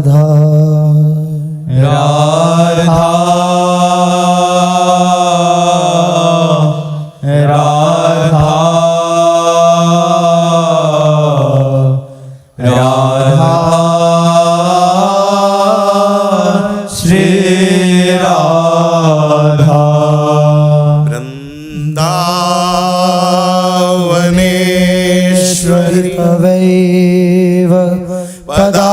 राधा राधा राधा श्री राधा। वृन्दावनेश्वरि तवैव पदारविन्दम्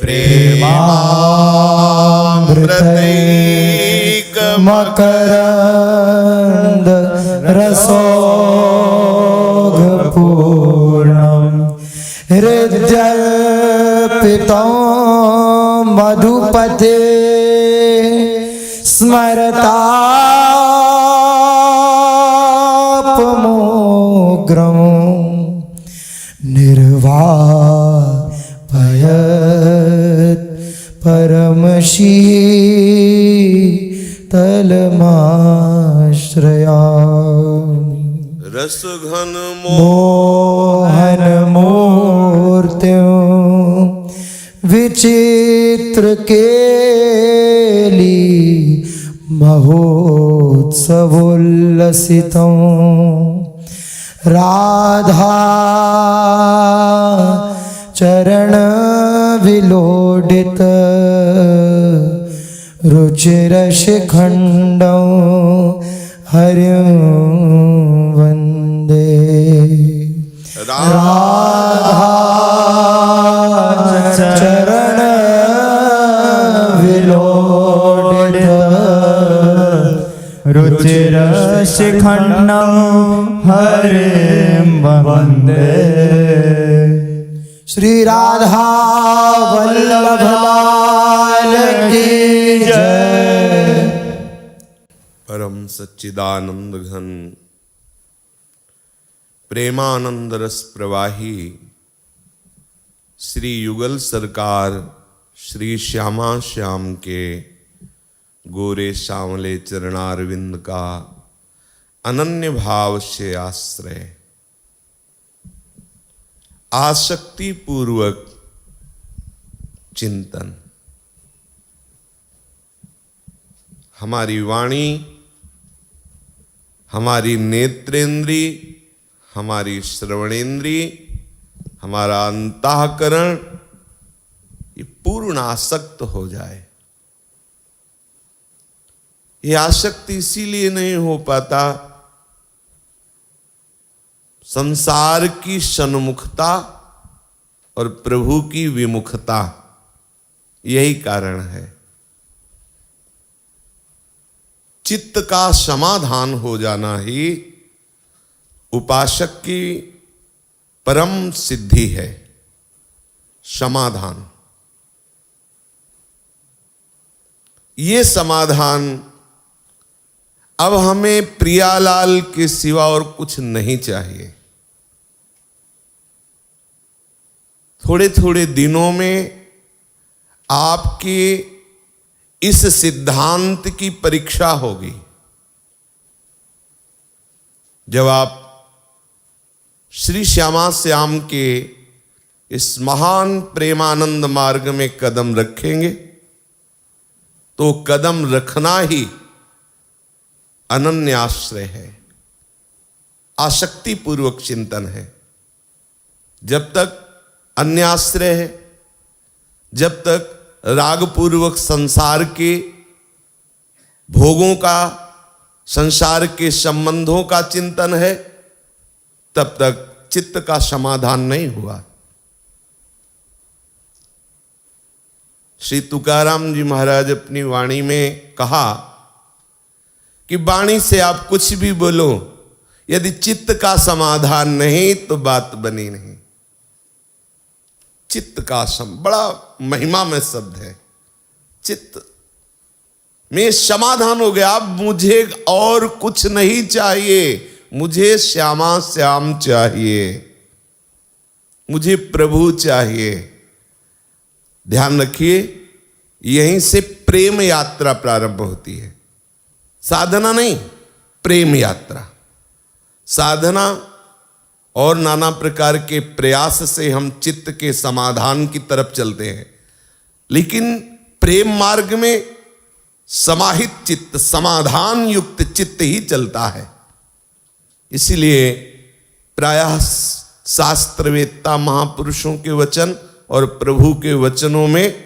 प्रेमामृतैकमकरन्द रसोघपूर्णम् हृद्यर्पितं मधुपते स्मरतापमोग्रं निर्वापयत् परमशीतलमाश्रयामि। रसघन मोहन मूर्त्यों विचित्र केली महोत्सवोल्लसितं राधा चरण विलोडित रुचिरशिखण्डं हरिं वन्दे। राधा चरण विलोडित रुचिरशिखण्डं हरिं वन्दे। श्री राधा वल्लभ लाल की जय। परम सच्चिदानंद घन प्रेमानंद रस प्रवाही श्री युगल सरकार श्री श्यामा श्याम के गोरे सांवले चरणारविंद का अनन्य भाव से आश्रय आसक्ति पूर्वक चिंतन। हमारी वाणी, हमारी नेत्रेंद्री, हमारी श्रवणेंद्री, हमारा अंतःकरण ये पूर्ण आसक्त हो जाए। ये आसक्ति इसीलिए नहीं हो पाता, संसार की सन्मुखता और प्रभु की विमुखता, यही कारण है। चित्त का समाधान हो जाना ही उपासक की परम सिद्धि है। समाधान, ये समाधान अब हमें प्रियालाल के सिवा और कुछ नहीं चाहिए। थोड़े थोड़े दिनों में आपके इस सिद्धांत की परीक्षा होगी। जब आप श्री श्यामा श्याम के इस महान प्रेमानंद मार्ग में कदम रखेंगे तो कदम रखना ही अनन्य आश्रय है, आसक्ति पूर्वक चिंतन है। जब तक अन्य आश्रय है, जब तक रागपूर्वक संसार के भोगों का, संसार के संबंधों का चिंतन है, तब तक चित्त का समाधान नहीं हुआ। श्री तुकाराम जी महाराज अपनी वाणी में कहा कि वाणी से आप कुछ भी बोलो, यदि चित्त का समाधान नहीं तो बात बनी नहीं। चित्त का बड़ा महिमा में शब्द है। चित्त में समाधान हो गया, अब मुझे और कुछ नहीं चाहिए, मुझे श्यामा श्याम चाहिए, मुझे प्रभु चाहिए। ध्यान रखिए, यहीं से प्रेम यात्रा प्रारंभ होती है, साधना नहीं, प्रेम यात्रा। साधना और नाना प्रकार के प्रयास से हम चित्त के समाधान की तरफ चलते हैं, लेकिन प्रेम मार्ग में समाहित चित्त, समाधान युक्त चित्त ही चलता है। इसीलिए प्रायः शास्त्रवेत्ता महापुरुषों के वचन और प्रभु के वचनों में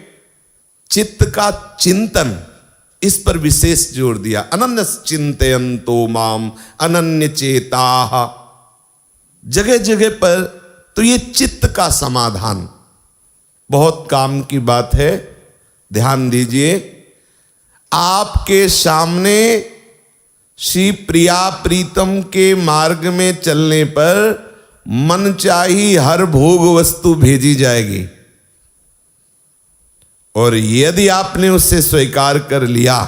चित्त का चिंतन, इस पर विशेष जोर दिया। अनन्य चिंतयन्तो माम अनन्य चेताः, जगह जगह पर तो ये चित्त का समाधान बहुत काम की बात है। ध्यान दीजिए, आपके सामने श्री प्रिया प्रीतम के मार्ग में चलने पर मनचाही हर भोग वस्तु भेजी जाएगी, और यदि आपने उससे स्वीकार कर लिया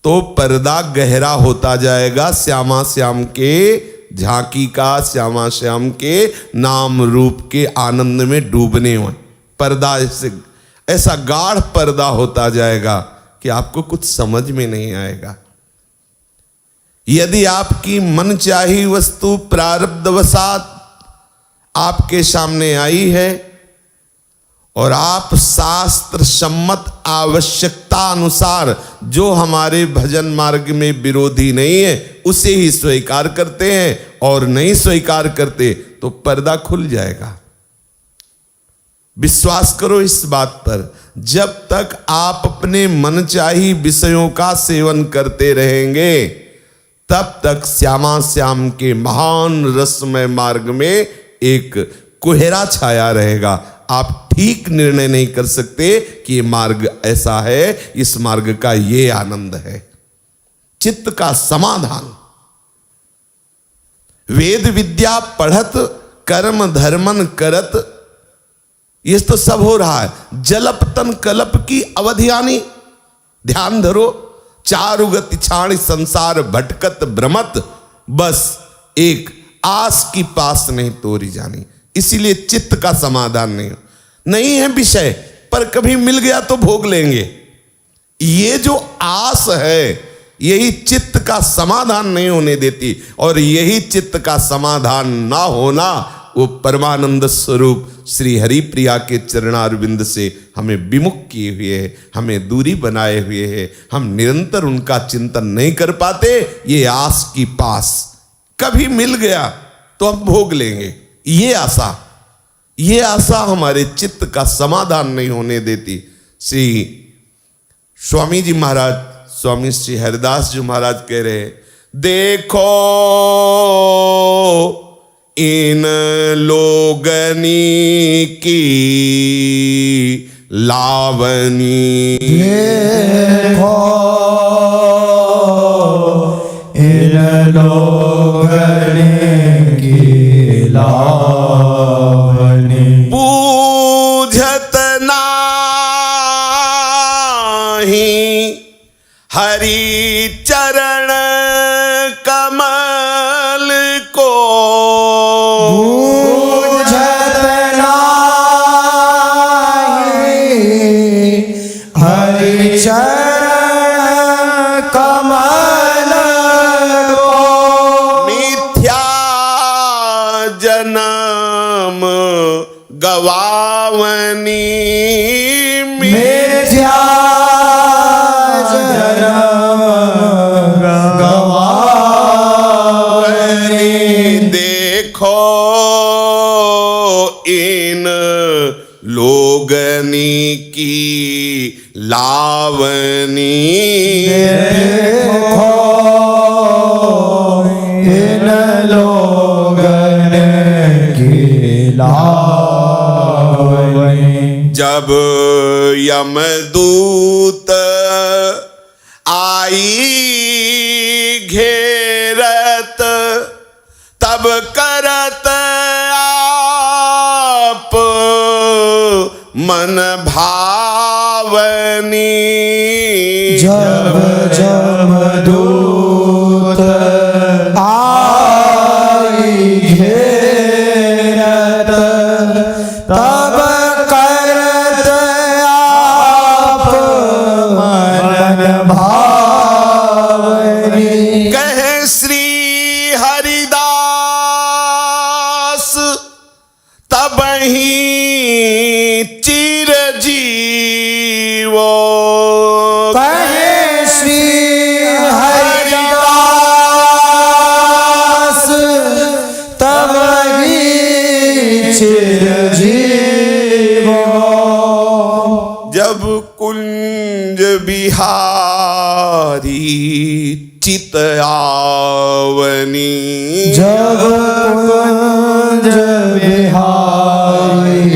तो पर्दा गहरा होता जाएगा श्यामा श्याम के झांकी का, श्यामा श्याम के नाम रूप के आनंद में डूबने हुए पर्दा ऐसा गाढ़ पर्दा होता जाएगा कि आपको कुछ समझ में नहीं आएगा। यदि आपकी मनचाही वस्तु प्रारब्धवशात आपके सामने आई है और आप शास्त्र सम्मत आवश्यकता अनुसार जो हमारे भजन मार्ग में विरोधी नहीं है उसे ही स्वीकार करते हैं और नहीं स्वीकार करते तो पर्दा खुल जाएगा। विश्वास करो इस बात पर, जब तक आप अपने मनचाही विषयों का सेवन करते रहेंगे तब तक श्यामा श्याम के महान रसमय मार्ग में एक कुहेरा छाया रहेगा। आप ठीक निर्णय नहीं कर सकते कि ये मार्ग ऐसा है, इस मार्ग का ये आनंद है। चित्त का समाधान, वेद विद्या पढ़त कर्म धर्मन करत, ये तो सब हो रहा है। जलप तन कलप की अवधि आनी, ध्यान धरो, चारु गति छाणी संसार भटकत भ्रमत, बस एक आस की पास नहीं तोरी जानी। इसीलिए चित्त का समाधान नहीं है विषय, पर कभी मिल गया तो भोग लेंगे। ये जो आस है यही चित्त का समाधान नहीं होने देती, और यही चित्त का समाधान ना होना वो परमानंद स्वरूप श्री हरि प्रिया के चरणारविंद से हमें विमुख किए हुए है, हमें दूरी बनाए हुए है। हम निरंतर उनका चिंतन नहीं कर पाते। ये आस की पास, कभी मिल गया तो हम भोग लेंगे, ये आशा हमारे चित्त का समाधान नहीं होने देती। श्री स्वामी जी महाराज, स्वामी श्री हरिदास जी महाराज कह रहे, देखो इन लोगनी की लावनी, देखो इन लोगनी की लावनी, बूझत नाही हरि चरण कमल को, बूझत नाही हरि चरण कमल को, मिथ्या जन्म गवावनी, मिथ्या जन्म गवावनी, देखो इन लोगनी की लावनी, देखो इन लोगन की लावनी, जब यमदूत आई घेरत तब करत आप मन भावनी, जब जमदूत आई घेरत तब करत आप मन भावनी, कहे श्री हरिदास बिहारी चित आवनी, जब कुंज बिहारी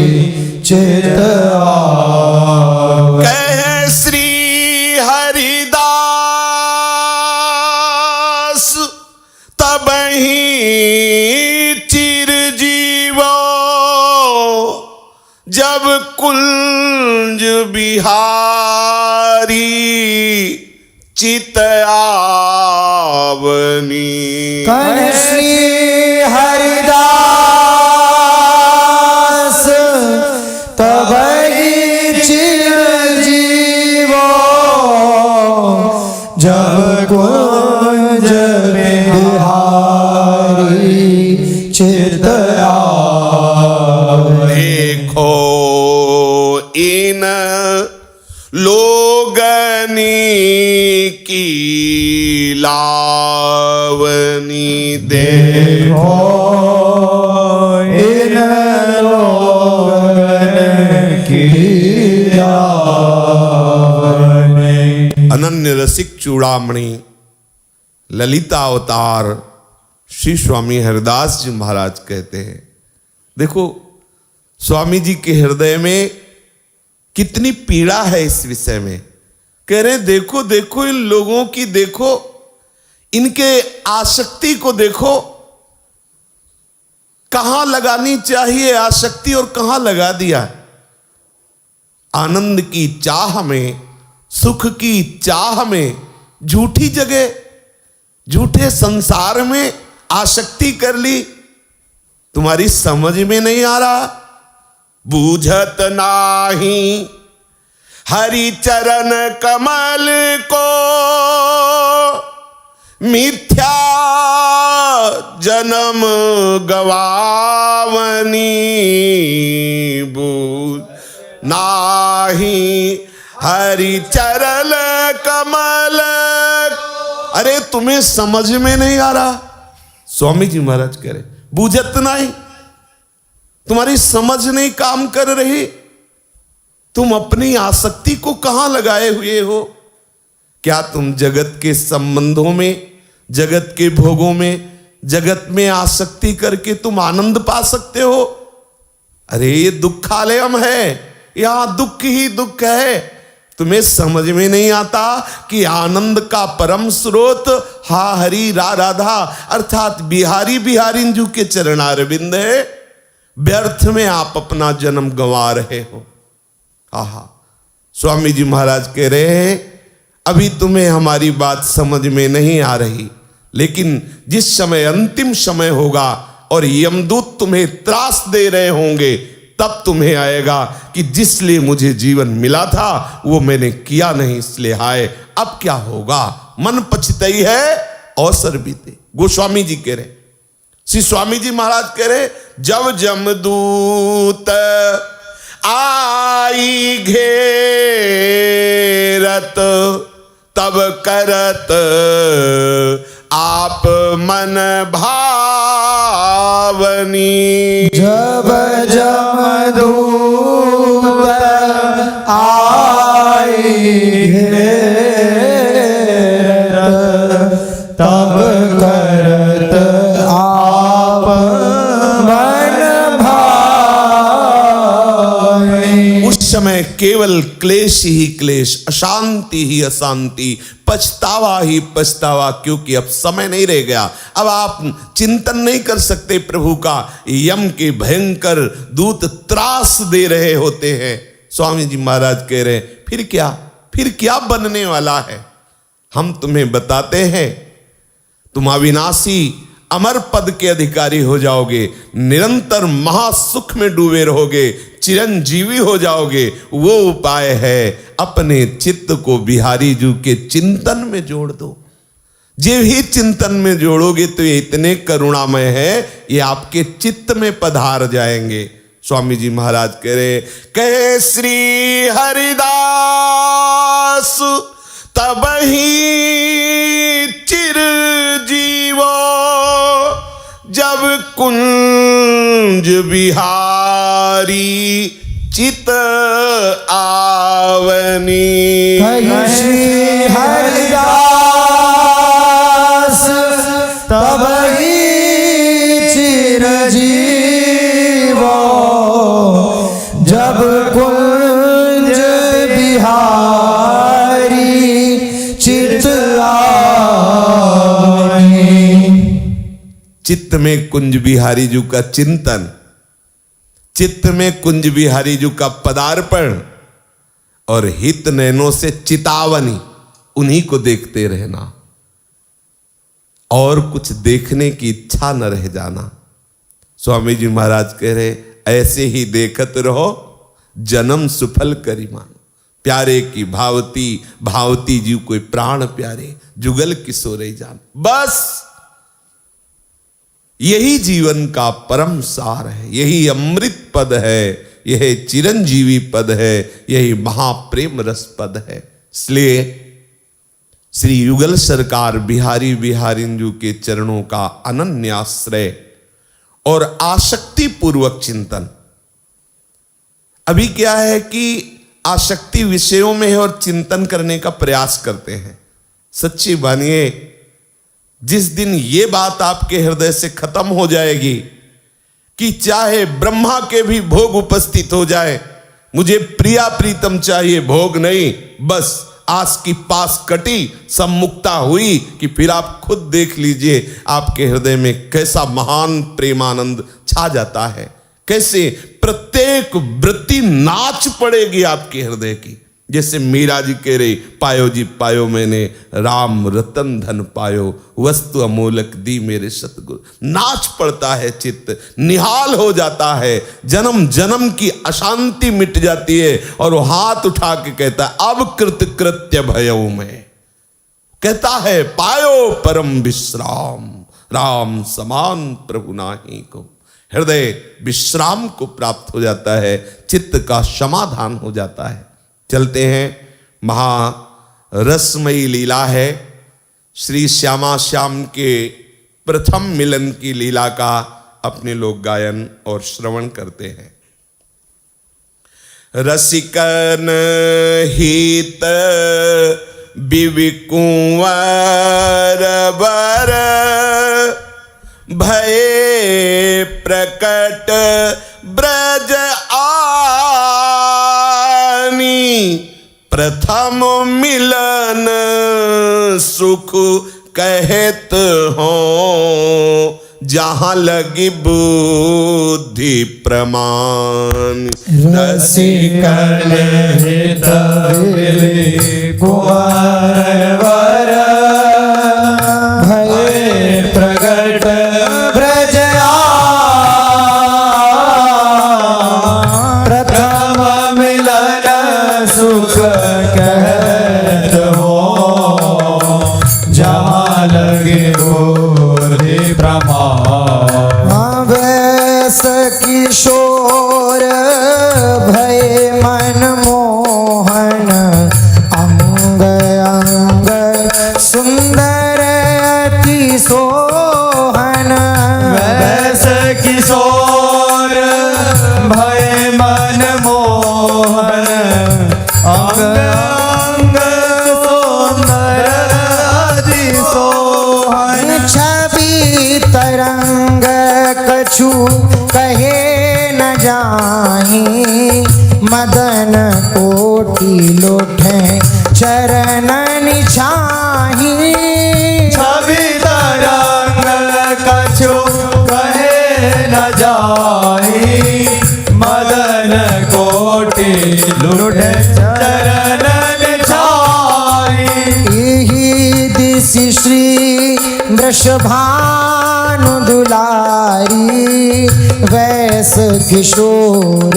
चित आवनी। कह श्री हरिदास तबहि चिरजीवो, जब कुंज बिहारी चित आवनी। कन श्री हरिदास तबहि चिरजीवो, जब कुंज बिहारी चित आवनी। देखो इन लोगनी की लावनी, देखो इन लोगन की लावनी। अनन्य रसिक चूड़ामणि ललिता अवतार श्री स्वामी हरिदास जी महाराज कहते हैं, देखो स्वामी जी के हृदय में कितनी पीड़ा है इस विषय में। कह रहे देखो देखो इन लोगों की, देखो इनके आसक्ति को देखो, कहां लगानी चाहिए आसक्ति और कहां लगा दिया। आनंद की चाह में, सुख की चाह में झूठी जगह, झूठे संसार में आसक्ति कर ली। तुम्हारी समझ में नहीं आ रहा, बूझत नाही हरि चरण कमल को, मिथ्या जन्म गवावनी। बूझ नाही हरि चरण कमल, अरे तुम्हें समझ में नहीं आ रहा। स्वामी जी महाराज कह रहे बूझत नहीं, तुम्हारी समझ नहीं काम कर रही, तुम अपनी आसक्ति को कहां लगाए हुए हो। क्या तुम जगत के संबंधों में, जगत के भोगों में, जगत में आसक्ति करके तुम आनंद पा सकते हो? अरे ये दुखालयम है, यहां दुख ही दुख है। तुम्हें समझ में नहीं आता कि आनंद का परम स्रोत हा हरि रा राधा अर्थात बिहारी बिहारी जू के चरणारविंद है। व्यर्थ में आप अपना जन्म गंवा रहे हो। आहा, स्वामी जी महाराज कह रहे हैं अभी तुम्हें हमारी बात समझ में नहीं आ रही, लेकिन जिस समय अंतिम समय होगा और यमदूत तुम्हें त्रास दे रहे होंगे, तब तुम्हें आएगा कि जिसलिए मुझे जीवन मिला था वो मैंने किया नहीं, इसलिए हाय अब क्या होगा। मन पछताई है अवसर बीते। गोस्वामी जी कह रहे, श्री स्वामी जी महाराज कह रहे जब जमदूत आई घेरत, तब करत आप मन भावनी। जब जमदूत आई घेरत, तब करत आप मन भावनी। उस समय केवल क्लेश ही क्लेश, अशांति ही अशांति, पछतावा ही पछतावा, क्योंकि अब समय नहीं रह गया। अब आप चिंतन नहीं कर सकते प्रभु का। यम के भयंकर दूत त्रास दे रहे होते हैं। स्वामी जी महाराज कह रहे फिर क्या बनने वाला है। हम तुम्हें बताते हैं, तुम अविनाशी अमर पद के अधिकारी हो जाओगे, निरंतर महासुख में डूबे रहोगे, चिरंजीवी हो जाओगे। वो उपाय है अपने चित्त को बिहारी जी के चिंतन में जोड़ दो। जब ही चिंतन में जोड़ोगे तो ये इतने करुणामय है, ये आपके चित्त में पधार जाएंगे। स्वामी जी महाराज कह रहे कहे श्री हरिदास तब ही चिरजीवो, जब कुंज बिहारी चित आवनी। कही श्री हरिदास तब ही चिरजीवो जब कुंज बिहारी चित आए। चित्त में कुंज बिहारी जी का चिंतन, चित्त में कुंज बिहारी जी का पदार्पण और हित नैनों से चितावनी, उन्हीं को देखते रहना और कुछ देखने की इच्छा न रह जाना। स्वामी जी महाराज कह रहे ऐसे ही देखत रहो जन्म सुफल करी मानो। प्यारे की भावती, भावती जीव कोई प्राण प्यारे, जुगल किशोरे जान। बस यही जीवन का परम सार है, यही अमृत पद है, यही चिरंजीवी पद है, यही महाप्रेम रस पद है। इसलिए श्री युगल सरकार बिहारी बिहारिंजू के चरणों का अनन्याश्रय और आसक्ति पूर्वक चिंतन। अभी क्या है कि आसक्ति विषयों में है और चिंतन करने का प्रयास करते हैं। सच्ची मानिए, जिस दिन ये बात आपके हृदय से खत्म हो जाएगी कि चाहे ब्रह्मा के भी भोग उपस्थित हो जाए, मुझे प्रिया प्रीतम चाहिए, भोग नहीं, बस आस की पास कटी, सम्मुखता हुई, कि फिर आप खुद देख लीजिए आपके हृदय में कैसा महान प्रेमानंद छा जाता है, कैसे प्रत्येक वृत्ति नाच पड़ेगी आपके हृदय की। जैसे मीरा जी कह रही, पायो जी पायो मैंने राम रतन धन पायो, वस्तु अमोलक दी मेरे सतगुरु। नाच पड़ता है चित्त, निहाल हो जाता है, जन्म जन्म की अशांति मिट जाती है और वो हाथ उठा के कहता है अब कृत कृत्य भयो में, कहता है पायो परम विश्राम, राम समान प्रभु नाही को। हृदय विश्राम को प्राप्त हो जाता है, चित्त का समाधान हो जाता है। चलते हैं, महारसमयी लीला है श्री श्यामा श्याम के प्रथम मिलन की लीला का अपने लोग गायन और श्रवण करते हैं। रसिकन हित बिवि कुंवर बर भये प्रकट ब्रज प्रथम मिलन सुख कहत हो, जहां लगी बुद्धि प्रमाण। रसिकन हित बिवि कुंवर बर भये प्रकट ब्रज प्रथम मिलन सुख कहत हो, जहाँ लगे बुद्धि प्रमाण। वैस किशोर भय मन मोहन, अंग अंग सुंदर अति सोहन। वैस किशोर भय मन मोहन, अंग अंग सुंदर अति सोहन। छवि तरंग कछु कहे न जाहि, मदन कोटि लोठे चरण निछाहि। छवि तरंग कछु कहे न जाहि, मदन कोटि लोठे चरण निछाहि। एहि दिश श्री वृषभानु दुलारी, वैस किशोर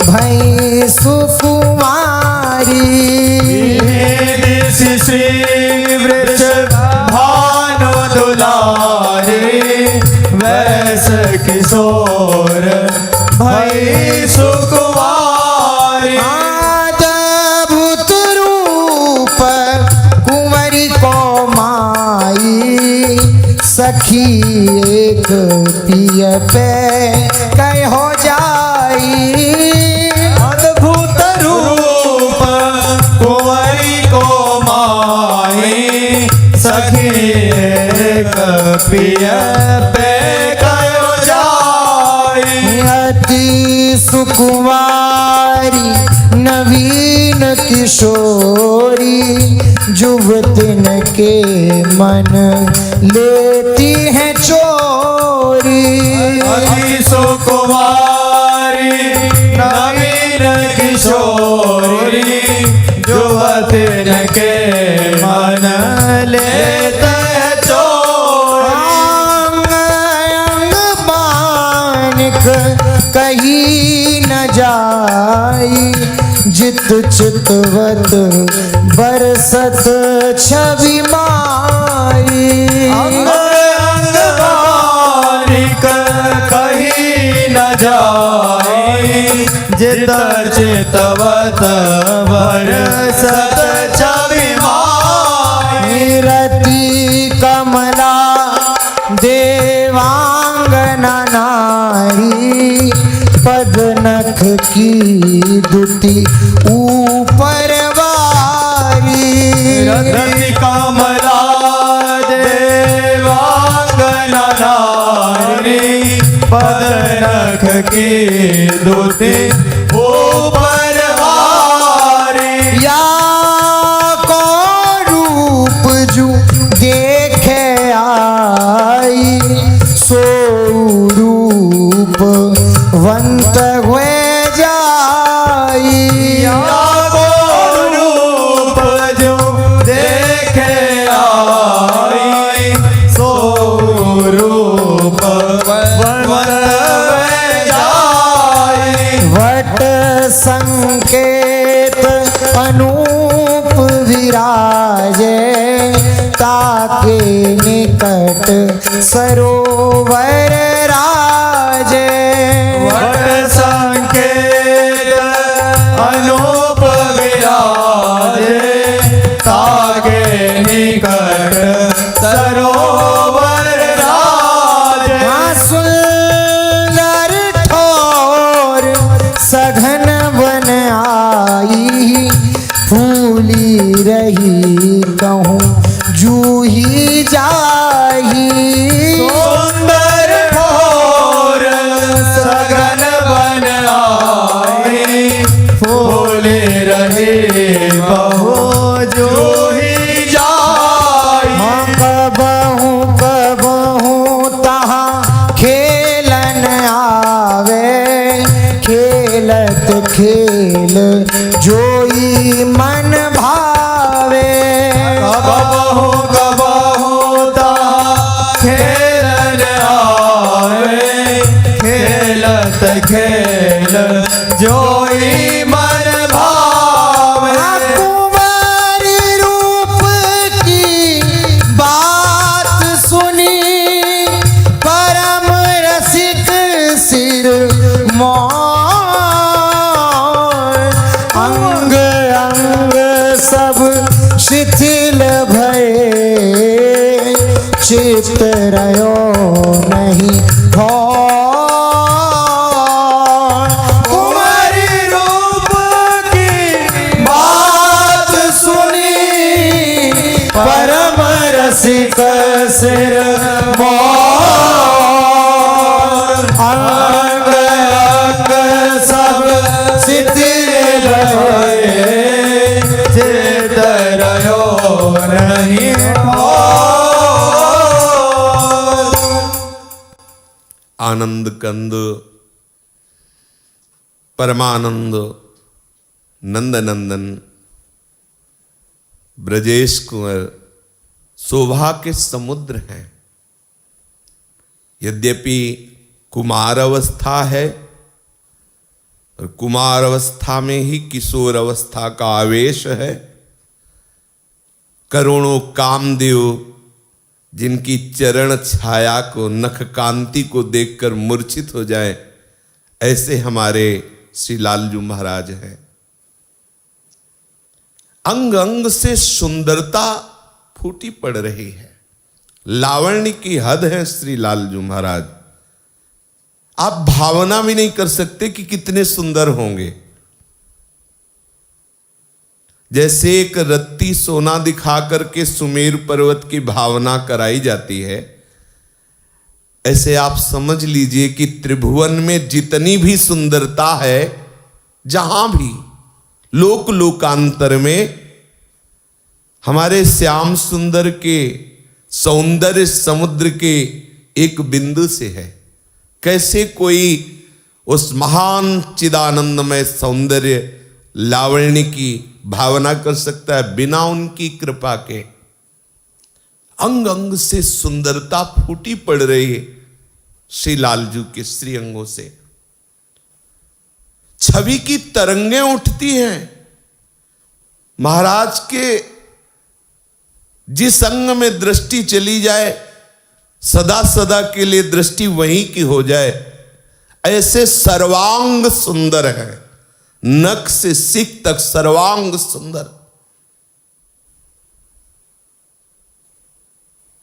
भई सुकुमारी। श्री वृषभानु दुलारी, वैस किशोर भई सुकुमारी। अद्भुत रूप कुंवरी को माई, सखी एक पिय पे कह हो जाई। अद्भुत रूप एक पिय पे कयो जाई। अति सुकुमारी नवीन किशोरी जुवतिन के मन लेती है चोरी। अति सुकुमारी नवीन किशोरी जुवतिन के मन लेते हैं चोरी। अंग बानिक कहीं न जाई जित चितवत बरसत छवि माई। अंग अंग बानिक कहीं न जाई जित चितवत बरसत छवि माई। रति कमला देवांगना नारी पद नख की दुति ऊपर वारी। रति कमला देवांगना नारी पद नख की दुति ऊपर वारी। या को रूप जू देखे आई सो रूप वंत हुए जाई। या को रूप जो देखे आई सो रूप वन जाई। वट संकेत अनूप विराजे ताके निकट सरोवर राजे। वट संकेत अनूप विराजे ताके निकट सरोवर राजे। सुंदर ठोर सघन बन आई फूली रही कहूँ जूही जाही। सुंदर ठोर सघन बन आई फूले रहे बहु जो ही जाई। कबहू तहाँ खेलन आवे खेलत खेल जोई मन भावे। कबहू ता खेलन आवे खेलत खेल जोई मन भावे। कुंवारी रूप की बात सुनी परम रसिक सिर मोर। अंग अंग सब शिथिल भये चित रयो नहीं ठोर। कुमारी रूप की बात सुनी परम रसिक सिर मोर। अंग अंग सब शिथिल भये चित रयो नहीं ठोर। आनंद कंद परमानंद नंद नंदन ब्रजेश कुंवर शोभा के समुद्र हैं। यद्यपि कुमार अवस्था है और कुमार अवस्था में ही किशोर अवस्था का आवेश है। करोड़ों कामदेव जिनकी चरण छाया को नख कांति को देखकर मूर्छित हो जाए, ऐसे हमारे श्री लालजू महाराज हैं। अंग अंग से सुंदरता फूटी पड़ रही है, लावण्य की हद है श्री लालजू महाराज। आप भावना भी नहीं कर सकते कि कितने सुंदर होंगे। जैसे एक रत्ती सोना दिखा करके सुमेर पर्वत की भावना कराई जाती है, ऐसे आप समझ लीजिए कि त्रिभुवन में जितनी भी सुंदरता है, जहां भी लोक लोकांतर में हमारे श्याम सुंदर के सौंदर्य समुद्र के एक बिंदु से है। कैसे कोई उस महान चिदानंदमय सौंदर्य लावण्य की भावना कर सकता है बिना उनकी कृपा के। अंग अंग से सुंदरता फूटी पड़ रही है श्री लालजू के श्री अंगों से। छवि की तरंगें उठती हैं। महाराज के जिस अंग में दृष्टि चली जाए, सदा सदा के लिए दृष्टि वहीं की हो जाए, ऐसे सर्वांग सुंदर है। नख से सिक तक सर्वांग सुंदर।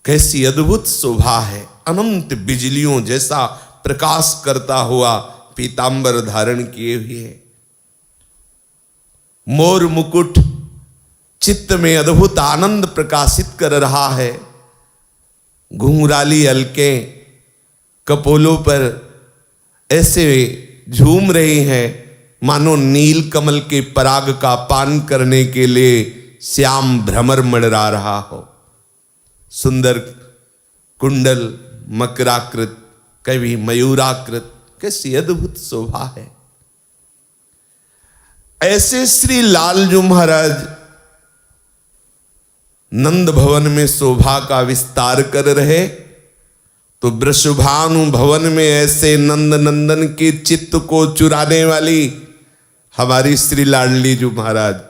कैसी अद्भुत शोभा है। अनंत बिजलियों जैसा प्रकाश करता हुआ पीतांबर धारण किए हुए, मोर मुकुट चित्त में अद्भुत आनंद प्रकाशित कर रहा है। घुंघराली अलके कपोलों पर ऐसे झूम रही हैं मानो नील कमल के पराग का पान करने के लिए श्याम भ्रमर मंडरा रहा हो। सुंदर कुंडल मकराकृत, कभी मयूराकृत, कैसी अद्भुत शोभा है। ऐसे श्री लालजू महाराज नंद भवन में शोभा का विस्तार कर रहे, तो वृषभानु भवन में ऐसे नंद नंदन के चित्त को चुराने वाली हमारी श्री लाडलीजू महाराज।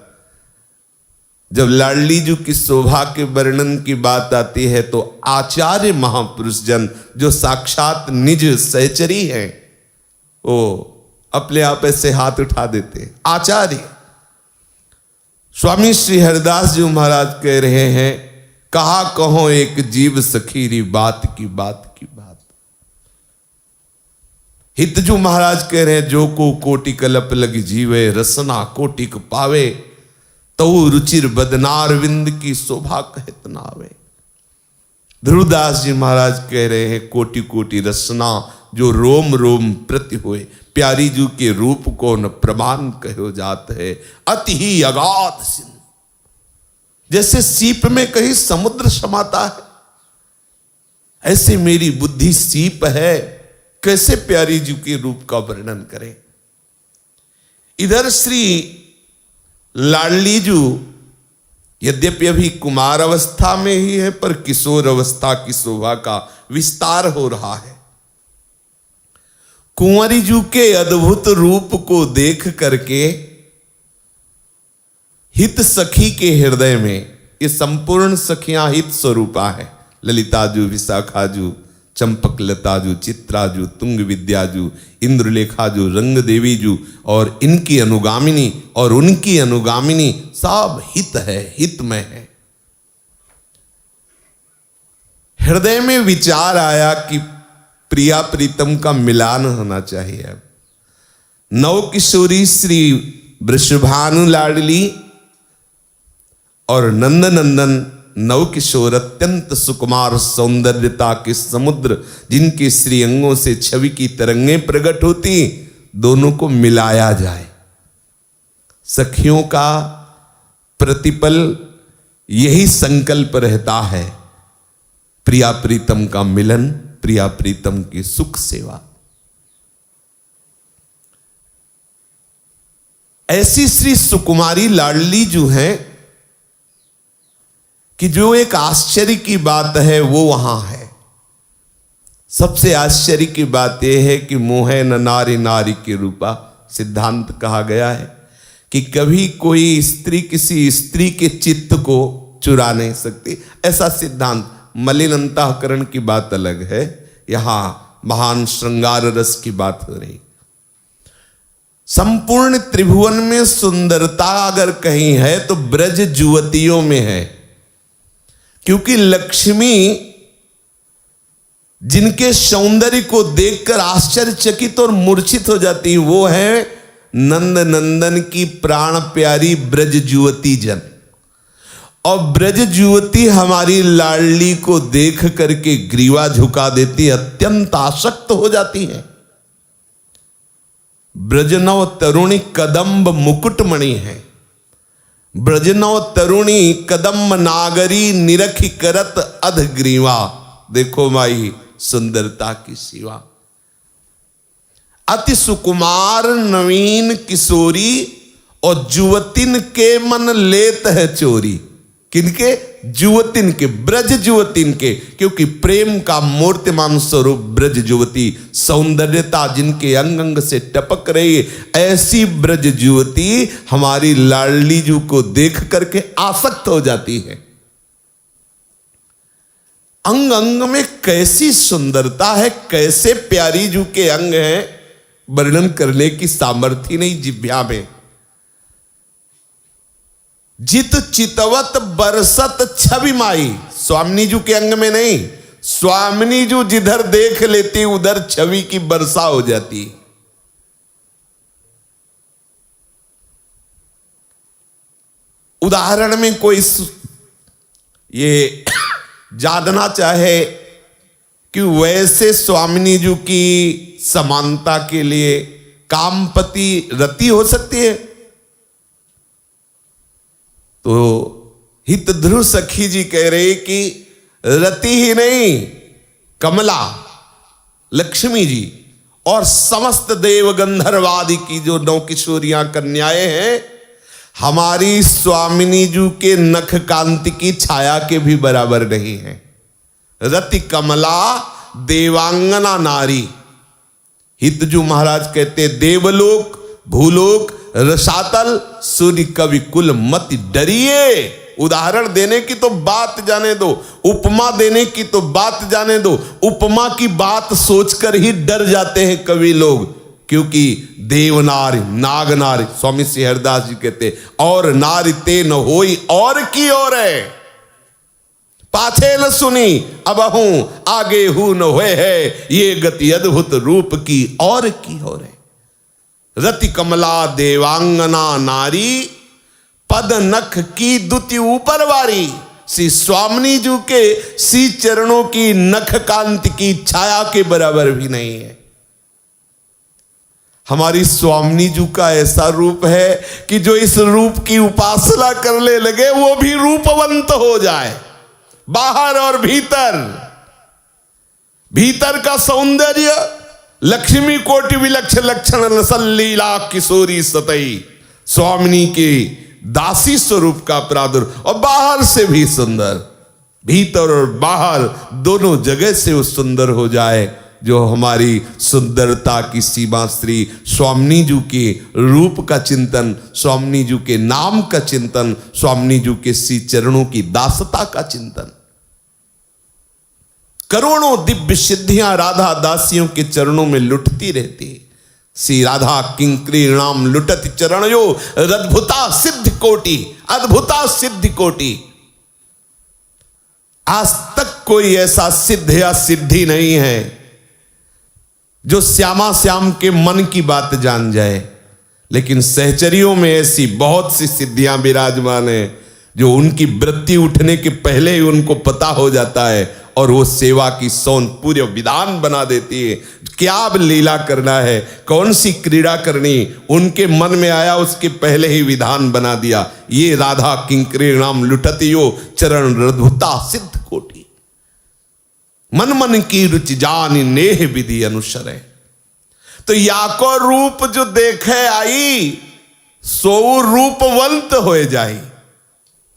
जब लाडलीजू की शोभा के वर्णन की बात आती है तो आचार्य महापुरुष जन जो साक्षात निज सहचरी हैं, वो अपने आप ऐसे हाथ उठा देते हैं। आचार्य स्वामी श्री हरिदास जी महाराज कह रहे हैं, कहा कहो एक जीव सखीरी बात की बात की बात। हितजू महाराज कह रहे हैं, जो को कोटि कलप लगी जीवे, रसना कोटिक पावे, तो रुचिर बदनार विंद की शोभा कहत न आवे। ध्रुवदास जी महाराज कह रहे हैं, कोटि कोटि रसना जो रोम रोम प्रति होए, प्यारी जू के रूप को न प्रमाण कहो जात है, अति ही अगाध सिंधु। जैसे सीप में कहीं समुद्र समाता है, ऐसे मेरी बुद्धि सीप है, कैसे प्यारी जू के रूप का वर्णन करें। इधर श्री लाडलीजू यद्यपि अभी कुमार अवस्था में ही है, पर किशोर अवस्था की शोभा का विस्तार हो रहा है। कुंवरी जू के अद्भुत रूप को देख करके हित सखी के हृदय में, ये संपूर्ण सखियां हित स्वरूपा है। ललिताजू, विशाखाजू, चंपकलताजू, चित्राजू, तुंग विद्याजू, इंद्रलेखाजू, रंग देवीजू और इनकी अनुगामिनी और उनकी अनुगामिनी सब हित है, हितमय है। हृदय में विचार आया कि प्रिया प्रीतम का मिलान होना चाहिए। अब नव किशोरी श्री वृषभानु लाडली और नंद नंदन नव किशोर अत्यंत सुकुमार सौंदर्यता के समुद्र, जिनके श्री अंगों से छवि की तरंगें प्रकट होती, दोनों को मिलाया जाए। सखियों का प्रतिपल यही संकल्प रहता है, प्रिया प्रीतम का मिलन, प्रिया प्रीतम की सुख सेवा। ऐसी श्री सुकुमारी लाडली जो है कि जो एक आश्चर्य की बात है वो वहां है। सबसे आश्चर्य की बात यह है कि मोहे न नारी नारी के रूपा सिद्धांत कहा गया है कि कभी कोई स्त्री किसी स्त्री के चित्त को चुरा नहीं सकती। ऐसा सिद्धांत, मलिन अंतःकरण की बात अलग है, यहां महान श्रृंगार रस की बात हो रही। संपूर्ण त्रिभुवन में सुंदरता अगर कहीं है तो ब्रज जुवतियों में है, क्योंकि लक्ष्मी जिनके सौंदर्य को देखकर आश्चर्यचकित और मूर्छित हो जाती, वो है नंद नंदन की प्राण प्यारी ब्रज जुवती जन। और ब्रज जुवती हमारी लाडली को देख करके ग्रीवा झुका देती, अत्यंत आसक्त हो जाती है। ब्रजनव तरुणी कदम्ब मुकुटमणि है। ब्रजनव तरुणी कदम्ब नागरी निरखी करत अध ग्रीवा। देखो माई सुंदरता की सीमा। अति सुकुमार नवीन किशोरी और जुवतिन के मन लेत है चोरी। किनके? जुवतिन के, ब्रज जुवतिन के, क्योंकि प्रेम का मूर्तिमान स्वरूप ब्रज जुवती, सौंदर्यता जिनके अंग अंग से टपक रही है, ऐसी ब्रज जुवती हमारी लाडली जू को देख करके आसक्त हो जाती है। अंग अंग में कैसी सुंदरता है, कैसे प्यारी जू के अंग हैं, वर्णन करने की सामर्थ्य नहीं जिह्वा में। जित चितवत बरसत छवि माई। स्वामिनी जू के अंग में नहीं, स्वामिनी जू जिधर देख लेती उधर छवि की वर्षा हो जाती। उदाहरण में कोई ये जानना चाहे कि वैसे स्वामिनी जू की समानता के लिए कामपति रति हो सकती है, तो हित ध्रुव सखी जी कह रहे कि रति ही नहीं, कमला, लक्ष्मी जी और समस्त देव गंधर्वादि की जो 9 किशोरियां कन्याएं हैं, हमारी स्वामिनी जू के नख कांति की छाया के भी बराबर नहीं है। रति कमला देवांगना नारी। हितजू महाराज कहते देवलोक भूलोक रसातल सूर्य कवि कुल मति डरिए। उदाहरण देने की तो बात जाने दो, उपमा देने की तो बात जाने दो, उपमा की बात सोचकर ही डर जाते हैं कवि लोग, क्योंकि देव नारी नाग नारी, स्वामी श्री हरिदास जी कहते और नारी ते न होई और की और है, पाछे न सुनी अब हूं आगे हूं न हुए है, ये गति अद्भुत रूप की और है। रति कमला देवांगना नारी पद नख की दुति ऊपर वारी। श्री स्वामिनी जू के श्री चरणों की नख कांति की छाया के बराबर भी नहीं है। हमारी स्वामिनी जू का ऐसा रूप है कि जो इस रूप की उपासना करने लगे वो भी रूपवंत हो जाए, बाहर और भीतर। भीतर का सौंदर्य लक्ष्मी कोटि विलक्षण लक्षण रसल लीला किशोरी सतई, स्वामिनी के दासी स्वरूप का प्रादुर्भाव, और बाहर से भी सुंदर, भीतर और बाहर दोनों जगह से वो सुंदर हो जाए। जो हमारी सुंदरता की सीमा श्री स्वामिनी जू के रूप का चिंतन, स्वामिनी जू के नाम का चिंतन, स्वामिनी जू के श्री चरणों की दासता का चिंतन। करोड़ों दिव्य सिद्धियां राधा दासियों के चरणों में लुटती रहती। श्री राधा किंकरी नाम लुटत चरण यो अद्भुता सिद्ध कोटि, अद्भुता सिद्ध कोटि। आज तक कोई ऐसा सिद्ध या सिद्धि नहीं है जो श्यामा श्याम के मन की बात जान जाए, लेकिन सहचरियों में ऐसी बहुत सी सिद्धियां विराजमान है जो उनकी वृत्ति उठने के पहले ही उनको पता हो जाता है और वो सेवा की सौन पूरे विधान बना देती है। क्या अब लीला करना है, कौन सी क्रीड़ा करनी, उनके मन में आया उसके पहले ही विधान बना दिया। ये राधा किंकरी नाम लुटतियो चरण अद्भुता सिद्ध कोटि, मन मन की रुचि जानी नेह विधि अनुसरे। तो याको रूप जो देखे आई सो रूपवंत हो जाई।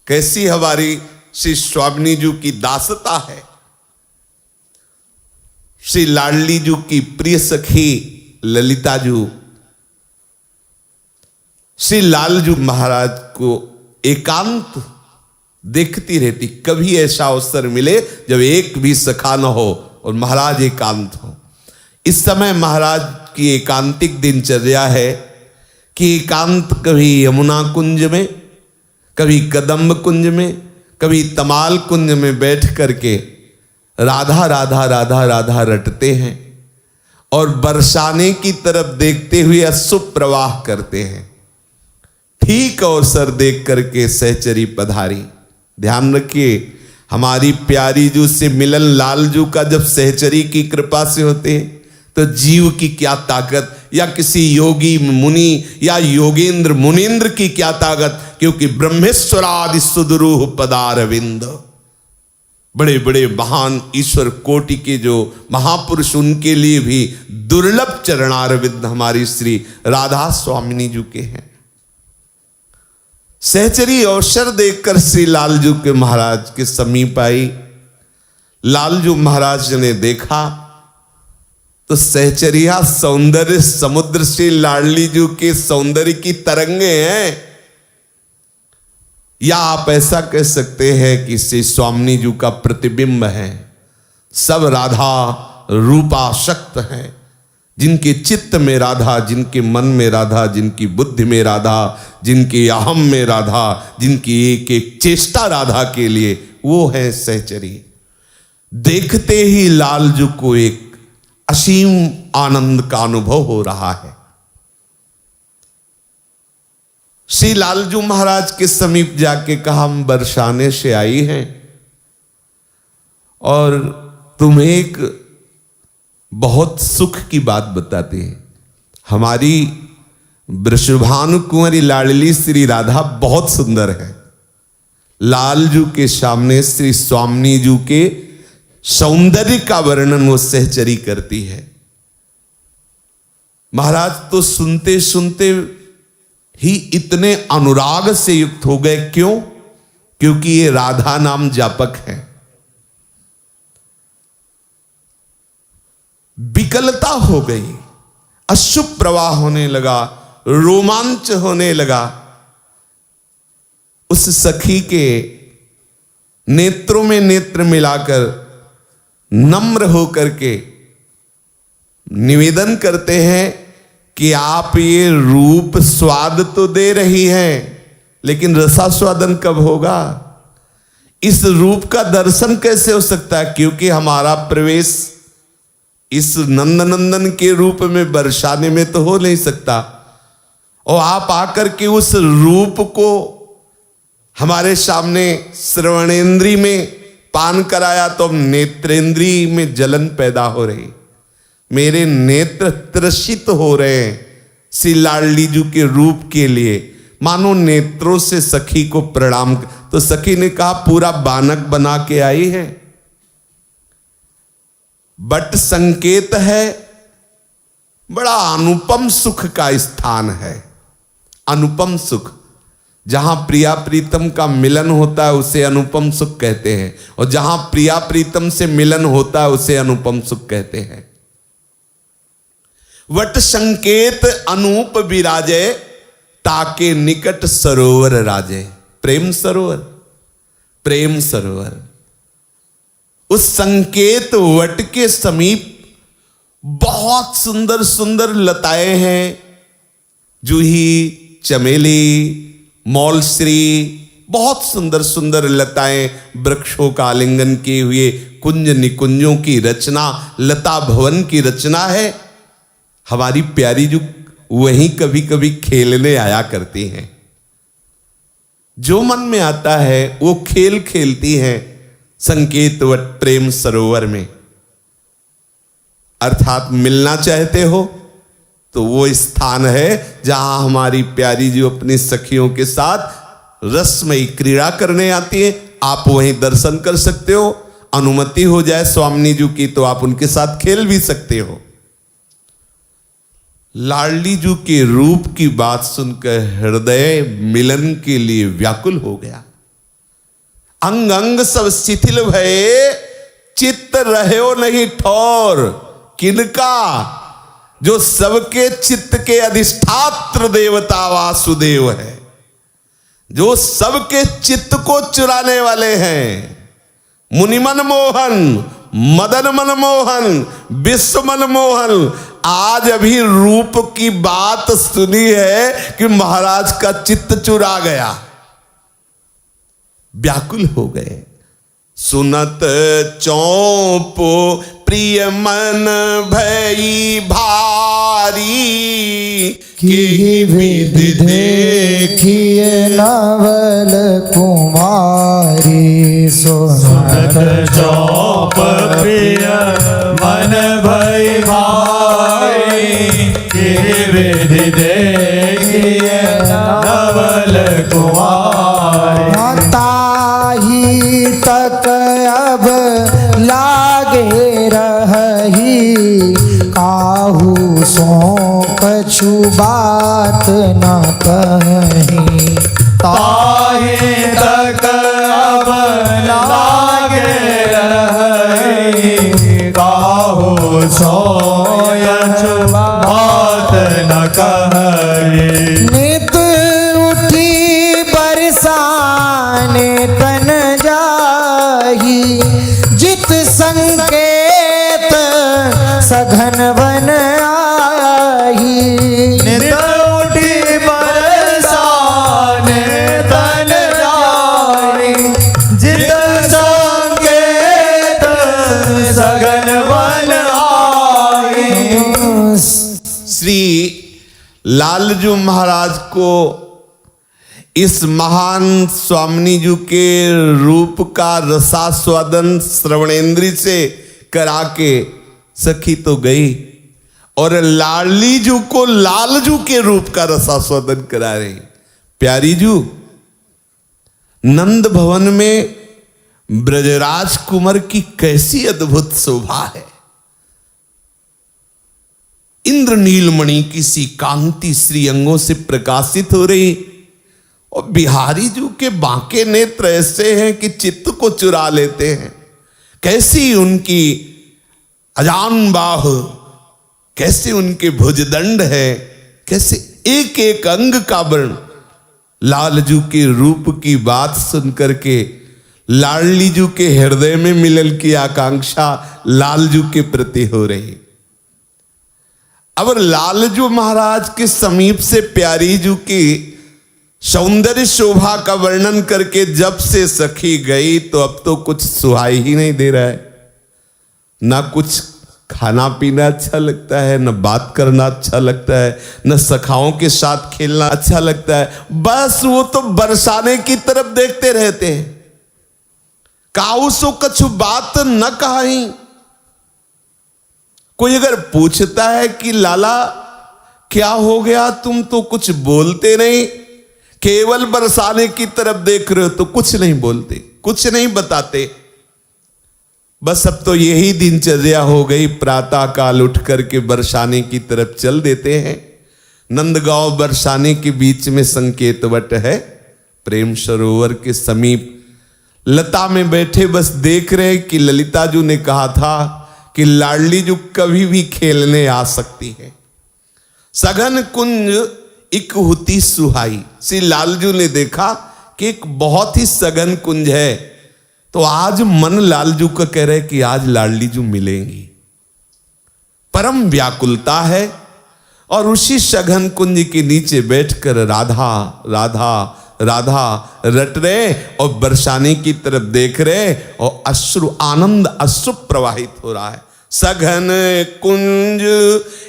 कैसी हमारी श्री स्वामिनी जू की दासता है। श्री लाडली जू की प्रिय सखी ललिता जू श्री लालजू महाराज को एकांत देखती रहती। कभी ऐसा अवसर मिले जब एक भी सखा न हो और महाराज एकांत हो। इस समय महाराज की एकांतिक दिनचर्या है कि एकांत कभी यमुना कुंज में, कभी कदम्ब कुंज में, कभी तमाल कुंज में बैठ करके राधा राधा राधा राधा रटते हैं और बरसाने की तरफ देखते हुए अशुभ प्रवाह करते हैं। ठीक अवसर देख करके सहचरी पधारी। ध्यान रखिए, हमारी प्यारी जू से मिलन लालजू का जब सहचरी की कृपा से होते हैं तो जीव की क्या ताकत, या किसी योगी मुनि या योगेंद्र मुनीन्द्र की क्या ताकत, क्योंकि ब्रह्मेश्वरादि सुदरूह पदारविंद, बड़े बड़े महान ईश्वर कोटि के जो महापुरुष, उनके लिए भी दुर्लभ चरणारविंद हमारी श्री राधा स्वामिनी जी के हैं। सहचरी अवसर देखकर श्री लालजू के महाराज के समीप आई। लालजू महाराज ने देखा तो सहचरिया सौंदर्य समुद्र श्री लाडली जी के सौंदर्य की तरंगे हैं, या आप ऐसा कह सकते हैं कि श्री स्वामिनी जी का प्रतिबिंब है। सब राधा रूपाशक्त हैं, जिनके चित्त में राधा, जिनके मन में राधा, जिनकी बुद्धि में राधा, जिनके अहम में राधा, जिनकी एक एक चेष्टा राधा के लिए, वो है सहचरी। देखते ही लालजू को एक असीम आनंद का अनुभव हो रहा है। श्री लालजू महाराज के समीप जाके कहा, हम बरसाने से आई हैं और तुम्हें एक बहुत सुख की बात बताते हैं। हमारी वृषभानु कुंवरी लाडली श्री राधा बहुत सुंदर है। लालजू के सामने श्री स्वामिनी जी के सौंदर्य का वर्णन वो सहचरी करती है। महाराज तो सुनते सुनते ही इतने अनुराग से युक्त हो गए। क्यों? क्योंकि ये राधा नाम जापक है। विकलता हो गई, अशुभ प्रवाह होने लगा, रोमांच होने लगा। उस सखी के नेत्रों में नेत्र मिलाकर नम्र होकर के निवेदन करते हैं कि आप ये रूप स्वाद तो दे रही हैं, लेकिन रसास्वादन कब होगा? इस रूप का दर्शन कैसे हो सकता है? क्योंकि हमारा प्रवेश इस नंदनंदन के रूप में बरसाने में तो हो नहीं सकता। और आप आकर के उस रूप को हमारे सामने श्रवणेंद्री में पान कराया तो अब नेत्रेंद्री में जलन पैदा हो रही, मेरे नेत्र त्रसित हो रहे हैं श्री लाडली जी के रूप के लिए, मानो नेत्रों से सखी को प्रणाम। तो सखी ने कहा, पूरा बानक बना के आई है। बट संकेत है, बड़ा अनुपम सुख का स्थान है। अनुपम सुख, जहां प्रिया प्रीतम का मिलन होता है उसे अनुपम सुख कहते हैं, और जहां प्रिया प्रीतम से मिलन होता है उसे अनुपम सुख कहते हैं। वट संकेत अनूप विराजे, ताके निकट सरोवर राजे। प्रेम सरोवर, प्रेम सरोवर। उस संकेत वट के समीप बहुत सुंदर सुंदर लताएं हैं, जूही, चमेली, मौलश्री, बहुत सुंदर सुंदर लताएं, वृक्षों का आलिंगन किए हुए कुंज निकुंजों की रचना, लता भवन की रचना है। हमारी प्यारी जो वहीं कभी कभी खेलने आया करती हैं, जो मन में आता है वो खेल खेलती हैं संकेत वट प्रेम सरोवर में। अर्थात मिलना चाहते हो तो वो स्थान है जहां हमारी प्यारी जो अपनी सखियों के साथ रसमयी क्रीड़ा करने आती है। आप वहीं दर्शन कर सकते हो। अनुमति हो जाए स्वामिनी जी की तो आप उनके साथ खेल भी सकते हो। लाडली जी के रूप की बात सुनकर हृदय मिलन के लिए व्याकुल हो गया। अंग अंग सब शिथिल भये, चित्त रहो नहीं ठौर। किनका? जो सबके चित्त के अधिष्ठात्र देवता वासुदेव है, जो सबके चित्त को चुराने वाले हैं। मुनिमन मोहन, मदन मन मोहन, विश्व मन मोहन। आज अभी रूप की बात सुनी है कि महाराज का चित्त चुरा गया, व्याकुल हो गए। सुनत चौपो प्रिय मन भई भारी, की विधि देखिए नवल कुमारी। सुनत चौप प्रिय मन भई भाई, की विधि देखिए नवल कुमारी। ताही तक अब लागे रही, काहू सो कछु बात न कही। ताहि तक अब लागे रही, काहू सोयछ बात न कही। नित उठी बरसाने तन जाही, जित संकेत सघन वन आही। नित उठी बरसाने तन जाई, जित संकेत सघन वन आई। श्री लालजू महाराज को इस महान स्वामिनी जी के रूप का रसास्वादन श्रवणेंद्री से करा के सखी तो गई, और लाडली जू को लालजू के रूप का रसास्वादन करा रही। प्यारी जू नंद भवन में ब्रजराज कुमार की कैसी अद्भुत शोभा है। इंद्र नीलमणि की सी कांति श्री अंगों से प्रकाशित हो रही, और बिहारी जू के बांके नेत्र ऐसे हैं कि चित्त को चुरा लेते हैं। कैसी उनकी अजान बाह, कैसे उनके भुजदंड है, कैसे एक एक अंग का वर्ण। लालजू के रूप की बात सुनकर के लाडली जू के हृदय में मिलन की आकांक्षा लालजू के प्रति हो रही। अब लालजू महाराज के समीप से प्यारी जू की सौंदर्य शोभा का वर्णन करके जब से सखी गई, तो अब तो कुछ सुहाई ही नहीं दे रहा है। ना कुछ खाना पीना अच्छा लगता है, न बात करना अच्छा लगता है, न सखाओं के साथ खेलना अच्छा लगता है। बस वो तो बरसाने की तरफ देखते रहते हैं। काऊ सो कछु बात न कही। कोई अगर पूछता है कि लाला क्या हो गया, तुम तो कुछ बोलते नहीं, केवल बरसाने की तरफ देख रहे हो, तो कुछ नहीं बोलते, कुछ नहीं बताते। बस अब तो यही दिनचर्या हो गई, प्रातः काल उठ करके बरसाने की तरफ चल देते हैं। नंदगांव बरसाने के बीच में संकेतवट है, प्रेम सरोवर के समीप लता में बैठे बस देख रहे कि ललिता जी ने कहा था कि लाडली जो कभी भी खेलने आ सकती है। सघन कुंज एक होती सुहाई। श्री लालजू ने देखा कि एक बहुत ही सघन कुंज है, तो आज मन लालजू का कह रहे कि आज लाडली जू मिलेंगी। परम व्याकुलता है, और उसी सघन कुंज के नीचे बैठकर राधा राधा राधा रट रहे और बरसाने की तरफ देख रहे, और अश्रु आनंद अश्रु प्रवाहित हो रहा है। सघन कुंज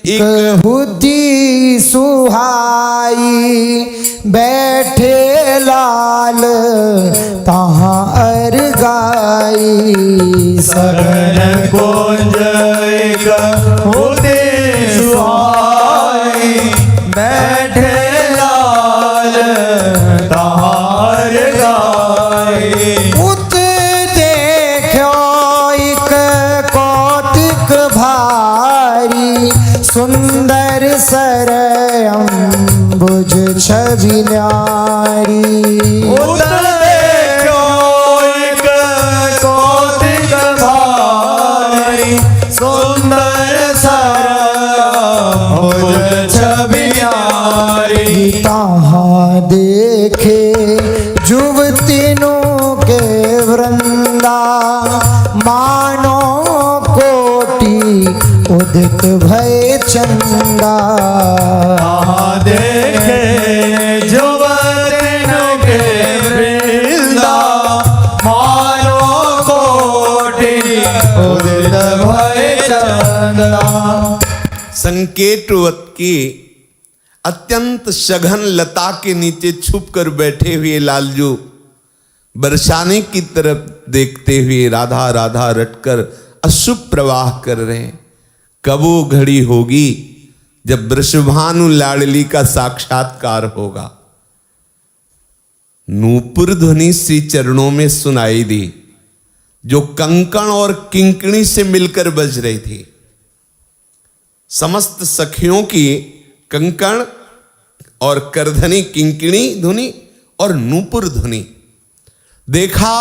एक होती सुहाई, बैठे लाल तहाँ अर गाई। सघन कुंज एक होते सुहाई, बैठे लाल तार गाई। उत देखो एक कौतिक भारी, सुंदर सरयम बुझ छवि न्यारी। उतर देखो एक कौतिक भारी, सुंदर सरयम बुझ छवि न्यारी। तहाँ देखे युवतिनों के वृंदा, मानो कोटि उदित भय चंदा। तहाँ देखे युवतिनों के वृंदा, मानो कोटि उदित भय चंदा। संकेतवत की अत्यंत सघन लता के नीचे छुप कर बैठे हुए लालजू बरसाने की तरफ देखते हुए राधा राधा रटकर अशुभ प्रवाह कर रहे हैं। कब वो घड़ी होगी जब वृषभानु लाडली का साक्षात्कार होगा। नूपुर ध्वनि श्री चरणों में सुनाई दी, जो कंकण और किंकणी से मिलकर बज रही थी। समस्त सखियों की कंकण और करधनी किंकिणी ध्वनि और नूपुर ध्वनि। देखा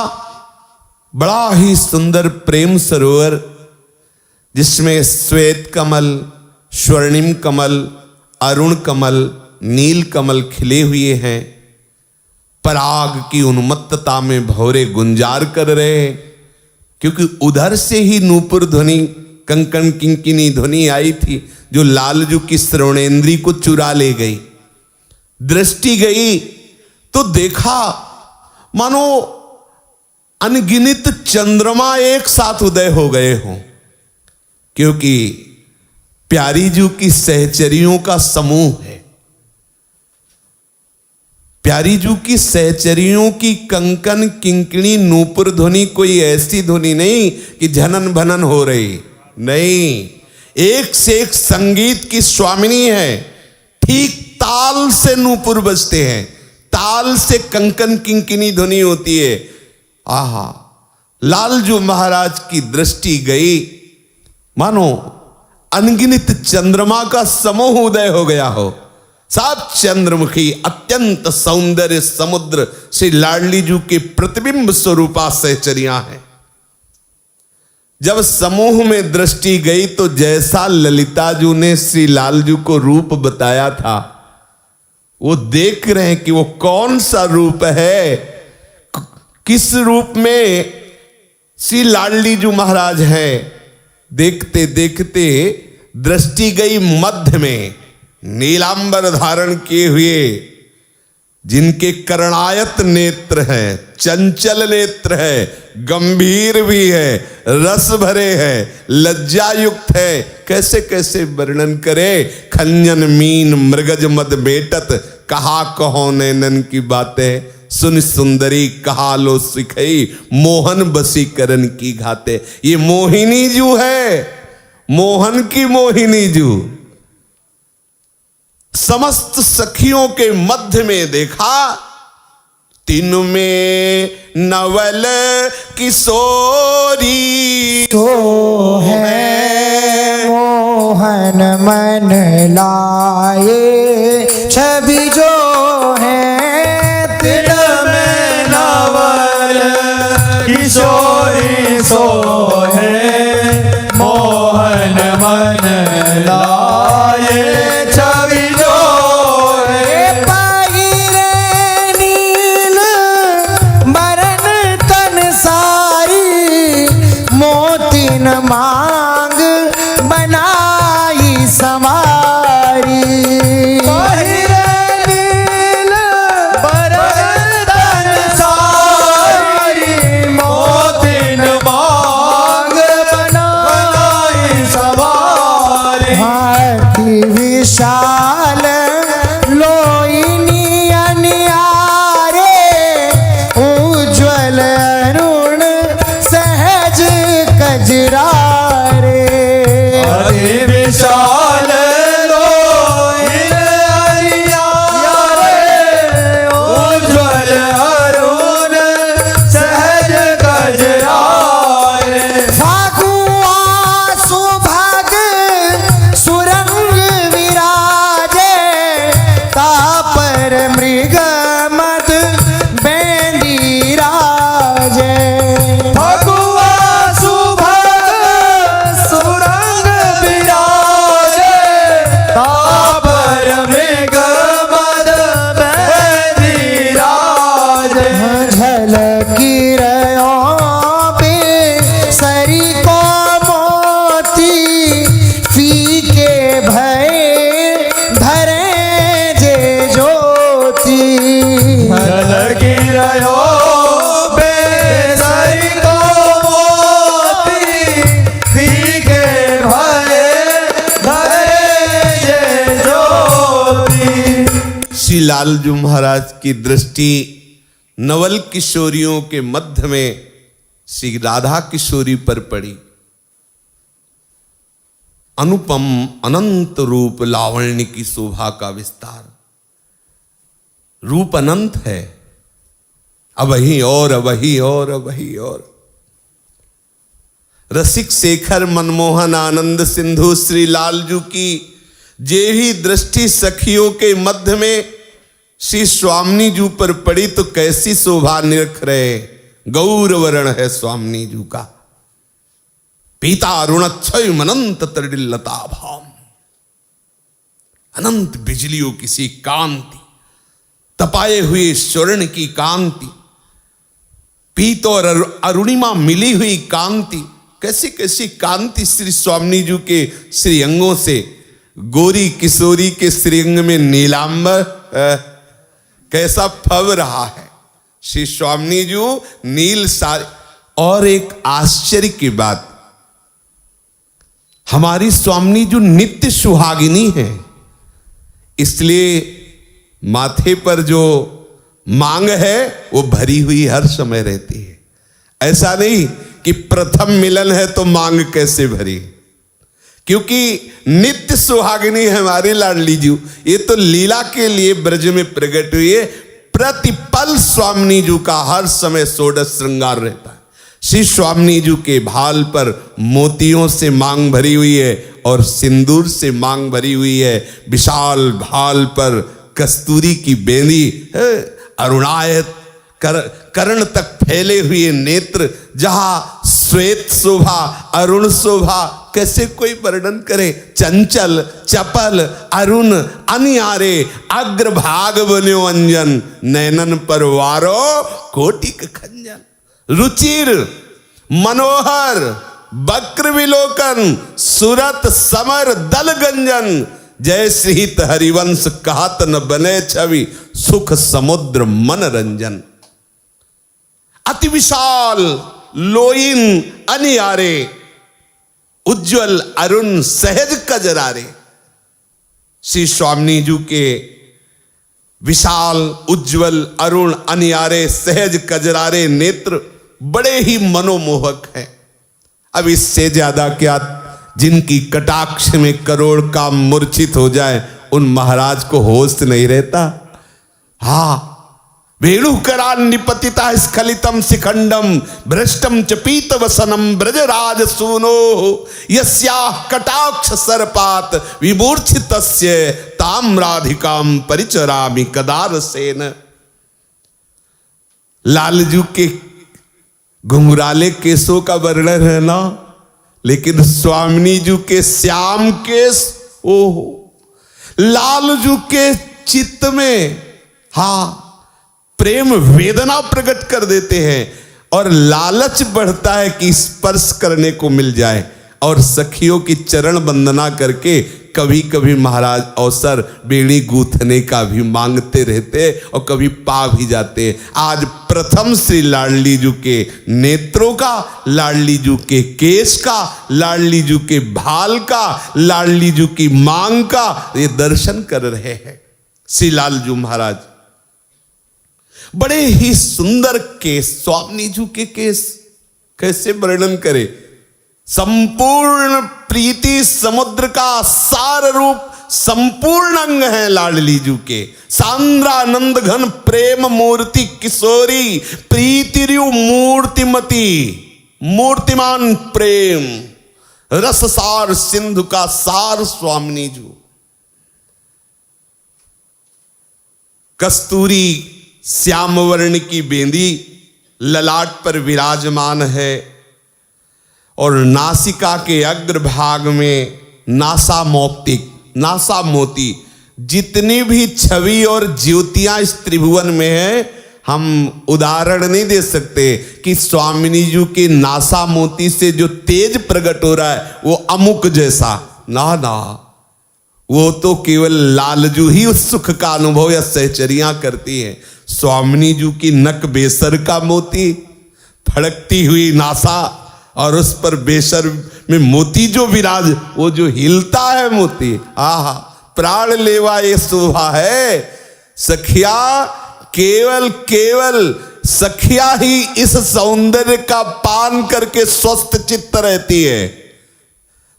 बड़ा ही सुंदर प्रेम सरोवर, जिसमें श्वेत कमल, स्वर्णिम कमल, अरुण कमल, नील कमल खिले हुए हैं। पराग की उन्मत्तता में भौरे गुंजार कर रहे हैं, क्योंकि उधर से ही नूपुर ध्वनि, कंकण किंकिनी ध्वनि आई थी, जो लालजू की श्रवणेंद्री को चुरा ले गई। दृष्टि गई तो देखा मानो अनगिनत चंद्रमा एक साथ उदय हो गए हों, क्योंकि प्यारी जू की सहचरियों का समूह है। प्यारी जू की सहचरियों की कंकन किंकिणी नूपुर ध्वनि कोई ऐसी ध्वनि नहीं कि झनन भनन हो रही, नहीं, एक से एक संगीत की स्वामिनी है। ठीक ताल से नूपुर बजते हैं, ताल से कंकन किंकिनी ध्वनि होती है। आहा, लालजू महाराज की दृष्टि गई, मानो अनगिनत चंद्रमा का समूह उदय हो गया हो। सात चंद्रमुखी अत्यंत सौंदर्य समुद्र श्री लाडली जू के प्रतिबिंब स्वरूपा सहचरियां हैं। जब समूह में दृष्टि गई तो जैसा ललिता जू ने श्री लालजू को रूप बताया था, वो देख रहे हैं कि वो कौन सा रूप है, किस रूप में श्री लाडली जू महाराज हैं। देखते देखते दृष्टि गई मध्य में, नीलांबर धारण किए हुए, जिनके कर्णायत नेत्र हैं, चंचल नेत्र है, गंभीर भी है, रस भरे हैं, लज्जा युक्त है। कैसे कैसे वर्णन करे। खंजन मीन मृगज मद बेटत, कहा कहो नैनन की बातें, सुन सुंदरी कहा लो सिखई, मोहन बसीकरण की घाते। ये मोहिनी जू है, मोहन की मोहिनी जू। समस्त सखियों के मध्य में देखा, तीन में नवल किशोरी तो है मोहन मन लाए, छवि जो है तिन में नवल किशोरी सो है, मोहन मन लाए छवि जो है। पागिरे नील बरन तन सारी, मोतिन मांग बनाई समारी। पहिरे नील बरन तन सारी, मोतिन मांग बनाई सवारी। हाथी विशाल लोइनी अनियारे, उज्ज्वल अरुण सहज कजरारे। अति विशाल लोहिन अरियारे, उज्ज्वल अरुण सहज गजरारे। फागुआ सुभग सुरंग विराजे, श्री लालजू महाराज की दृष्टि नवल किशोरियों के मध्य में श्री राधा किशोरी पर पड़ी। अनुपम अनंत रूप लावण्य की शोभा का विस्तार, रूप अनंत है, अवही और अवही और अवही और। रसिक शेखर मनमोहन आनंद सिंधु श्री लालजू की जे ही दृष्टि सखियों के मध्य में श्री स्वामिनी जू पर पड़ी तो कैसी शोभा निरख रहे। गौरवर्ण है स्वामिनी जू का। पीता अरुणच्छय अनंत तडिलता भाम, अनंत बिजलियों की सी कांति, तपाए हुए स्वर्ण की कांति, पीत और अरुणिमा मिली हुई कांति। कैसी कैसी कांति श्री स्वामिनी जू के श्रीअंगों से। गोरी किशोरी के श्रीअंग में नीलांबर कैसा फब रहा है। श्री स्वामिनी जू नील सारी। और एक आश्चर्य की बात, हमारी स्वामिनी जू नित्य सुहागिनी है, इसलिए माथे पर जो मांग है वो भरी हुई हर समय रहती है। ऐसा नहीं कि प्रथम मिलन है तो मांग कैसे भरी, क्योंकि नित्य सुहागिनी है हमारी लाडली जू। ये तो लीला के लिए ब्रज में प्रकट हुई है। प्रतिपल स्वामिनी जू का हर समय षोडश श्रृंगार रहता है। श्री स्वामिनी जू के भाल पर मोतियों से मांग भरी हुई है और सिंदूर से मांग भरी हुई है। विशाल भाल पर कस्तूरी की बेंदी, अरुणायत कर्ण तक फैले हुए नेत्र, जहां श्वेत शोभा अरुण शोभा, कैसे कोई वर्णन करे। चंचल चपल अरुण अनियारे, अग्रभाग बन्यो अंजन, नैनन पर वारो कोटिक खंजन। रुचिर मनोहर वक्र विलोकन, सुरत समर दल गंजन, जय श्रीत हरिवंश कहत न बने छवि, सुख समुद्र मन रंजन। अति विशाल लोइन अनियारे, उज्ज्वल अरुण सहज कजरारे। श्री स्वामिनी जू के विशाल उज्ज्वल अरुण अनियारे सहज कजरारे नेत्र बड़े ही मनोमोहक हैं। अब इससे ज्यादा क्या, जिनकी कटाक्ष में करोड़ काम मूर्छित हो जाए उन महाराज को होश नहीं रहता। हाँ, वेणुकरा निपतिता स्खलितम शिखंडम, भ्रष्टम च पीत वसनम ब्रजराज सूनो, यस्याः कटाक्ष सरपात विमूर्छितस्य, ताम्राधिकाम परिचरामि कदारसेन। लालजू के घुंघराले केसों का वर्णन है ना, लेकिन स्वामिनी जू के श्याम केस, ओहो, लालजू के चित्त में हाँ प्रेम वेदना प्रकट कर देते हैं और लालच बढ़ता है कि स्पर्श करने को मिल जाए। और सखियों की चरण वंदना करके कभी कभी महाराज अवसर बेड़ी गूंथने का भी मांगते रहते और कभी पा भी जाते। आज प्रथम श्री लाडली जू के नेत्रों का, लाडली जू के केश का, लाडली जू के भाल का, लाडली जू की मांग का ये दर्शन कर रहे हैं। श्री लालजू महाराज बड़े ही सुंदर केस, स्वामिनी जू के केस कैसे वर्णन करे। संपूर्ण प्रीति समुद्र का सार रूप संपूर्ण अंग है लाडली जू के। सांद्रानंद घन प्रेम मूर्ति किशोरी, प्रीतिरु मूर्तिमती, मूर्तिमान प्रेम रस सार सिंधु का सार स्वामिनी जू। कस्तूरी श्याम वर्ण की बेंदी ललाट पर विराजमान है और नासिका के अग्रभाग में नासा मोती, जितनी भी छवि और ज्योतियां इस त्रिभुवन में है, हम उदाहरण नहीं दे सकते कि स्वामिनी जू के नासा मोती से जो तेज प्रकट हो रहा है वो अमुक जैसा ना ना, वो तो केवल लालजू ही उस सुख का अनुभव या सहचरियां करती है। स्वामिनी जू की नक बेसर का मोती, फड़कती हुई नासा और उस पर बेसर में मोती जो विराज, वो जो हिलता है मोती, आहा प्राण लेवा ये शोभा है। सखिया केवल सखिया ही इस सौंदर्य का पान करके स्वस्थ चित्त रहती है,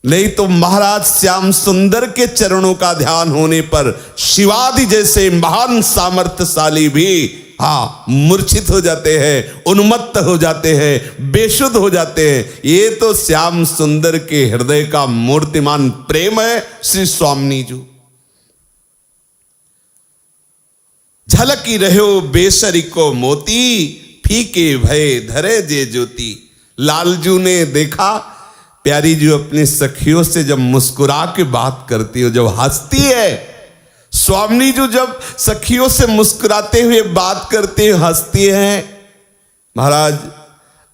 नहीं तो महाराज श्याम सुंदर के चरणों का ध्यान होने पर शिवादि जैसे महान सामर्थ्यशाली भी मूर्छित हो जाते हैं, उन्मत्त हो जाते हैं, बेशुद्ध हो जाते हैं। ये तो श्याम सुंदर के हृदय का मूर्तिमान प्रेम है श्री स्वामी जी। झलकी रहो बेसरी को मोती, फीके भय धरे जे ज्योति। लालजू ने देखा प्यारी जी अपनी सखियों से जब मुस्कुरा के बात करती हो, जब हंसती है, स्वामी जी जब सखियों से मुस्कुराते हुए बात करते हुए हंसती हैं, महाराज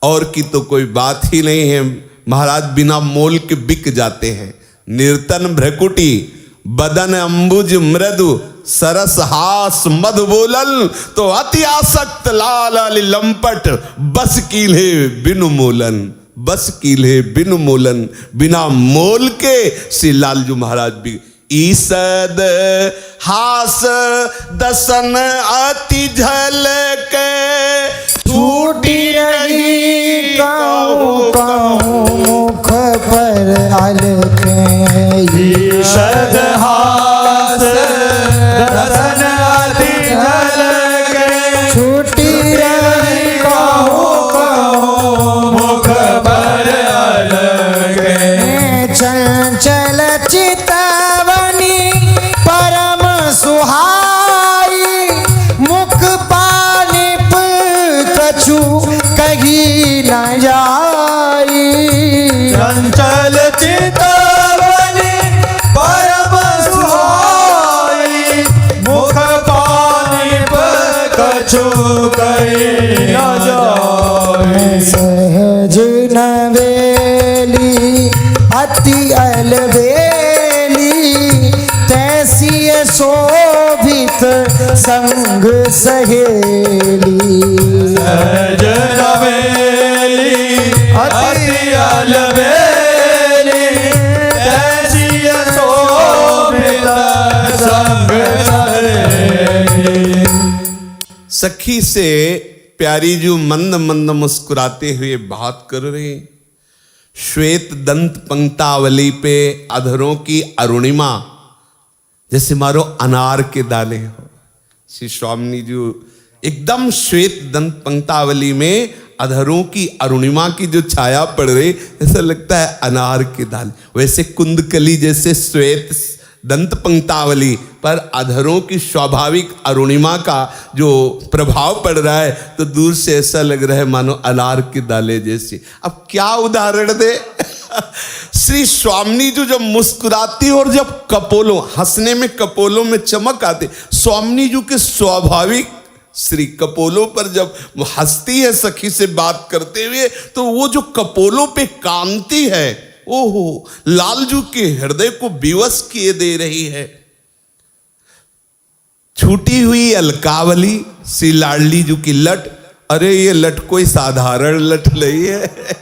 और की तो कोई बात ही नहीं है। महाराज बिना मोल के बिक जाते हैं। निर्तन भ्रकुटी बदन अंबुज मृदु, सरस हास मध बोलल, तो अति आसक्त लाल लंपट, बस कील्हे बिनु मोलन, बस कील्हे बिनु मोलन। बिना मोल के श्री लालजू महाराज भी ईसद हास दसन अति झलक, छूटी रही काहू काहू मुख पर अलख। ईषद हास दसन अति झलक, छूटी रही काहू काहू मुख पर अलग। चंचल चितवनी परम सुहाई, मुख पानिप कछु कही न जाई। चंचल चितवनी परम सुहाई, मुख पानी पर कछु कही न जाए। सहज नवेली अति अलवेली, तैसी शोभित संग सहेली। सहज नवेली अति अलवेली, तैसी शोभित संग सहेली। सखी से प्यारी जी मंद मंद मुस्कुराते हुए बात कर रहे। श्वेत दंत पंक्तावली पे अधरों की अरुणिमा जैसे मारो अनार के दाने हो। श्री स्वामी जी एकदम श्वेत दंत पंक्तावली में अधरों की अरुणिमा की जो छाया पड़ रही, ऐसा लगता है अनार के दाने। वैसे कुंदकली जैसे श्वेत दंत पंक्तावली पर अधरों की स्वाभाविक अरुणिमा का जो प्रभाव पड़ रहा है, तो दूर से ऐसा लग रहा है मानो अनार के दाले जैसे। अब क्या उदाहरण दे श्री स्वामी जी जब मुस्कुराती और जब कपोलों, हंसने में कपोलों में चमक आती, स्वामी जी के स्वाभाविक श्री कपोलों पर जब हंसती है सखी से बात करते हुए, तो वो जो कपोलों पे कांति है, ओहो लालजू के हृदय को विवश किए दे रही है। छूटी हुई अलकावली श्री लाडली जू की लट, अरे ये लट कोई साधारण लट नहीं है।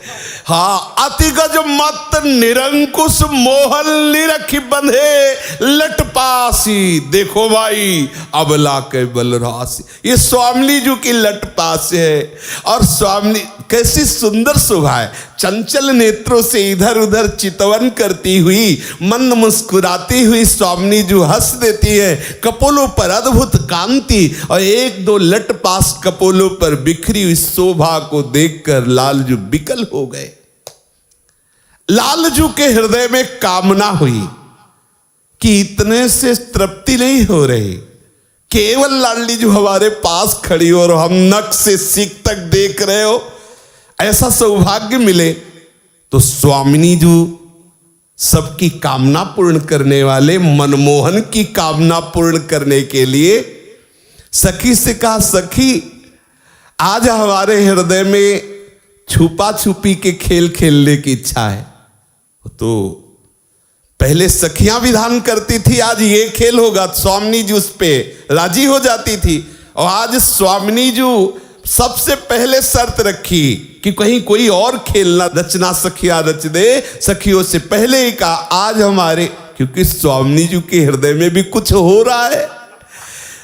हाँ, अति गज मत निरंकुश मोहन निरखी बंधे, लट पासी देखो भाई अबला के बलरासी। ये स्वामी जी की लट पास है। और स्वामी कैसी सुंदर शोभा है, चंचल नेत्रों से इधर उधर चितवन करती हुई, मंद मुस्कुराती हुई स्वामी जी हंस देती है। कपोलों पर अद्भुत कांति और एक दो लट पास कपोलों पर बिखरी हुई शोभा को देखकर लालजू बिकल हो गए। लालजू के हृदय में कामना हुई कि इतने से तृप्ति नहीं हो रही, केवल लाडली जो हमारे पास खड़ी हो और हम नख से सीख तक देख रहे हो, ऐसा सौभाग्य मिले तो स्वामिनी जी सबकी कामना पूर्ण करने वाले, मनमोहन की कामना पूर्ण करने के लिए सखी से कहा, सखी आज हमारे हृदय में छुपा छुपी के खेल खेलने की इच्छा है। तो पहले सखियां विधान करती थी, आज ये खेल होगा, स्वामिनी जी उस पे राजी हो जाती थी। और आज स्वामिनी जी सबसे पहले शर्त रखी कि कहीं कोई और खेलना रचना सखियां रच दे। सखियों से पहले ही कहा आज हमारे, क्योंकि स्वामिनी जी के हृदय में भी कुछ हो रहा है।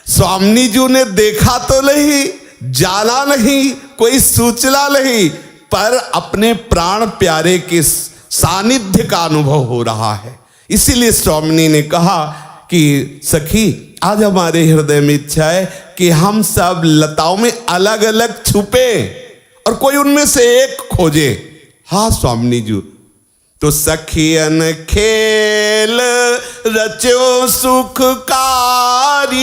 स्वामी जी ने देखा तो नहीं, जाना नहीं, कोई सूचना नहीं, पर अपने प्राण प्यारे के सानिध्य का अनुभव हो रहा है। इसीलिए स्वामी ने कहा कि सखी, आज हमारे हृदय में इच्छा है कि हम सब लताओं में अलग अलग छुपे और कोई उनमें से एक खोजे। हाँ स्वामी जी। तो सखियन खेल रचो सुखकारी,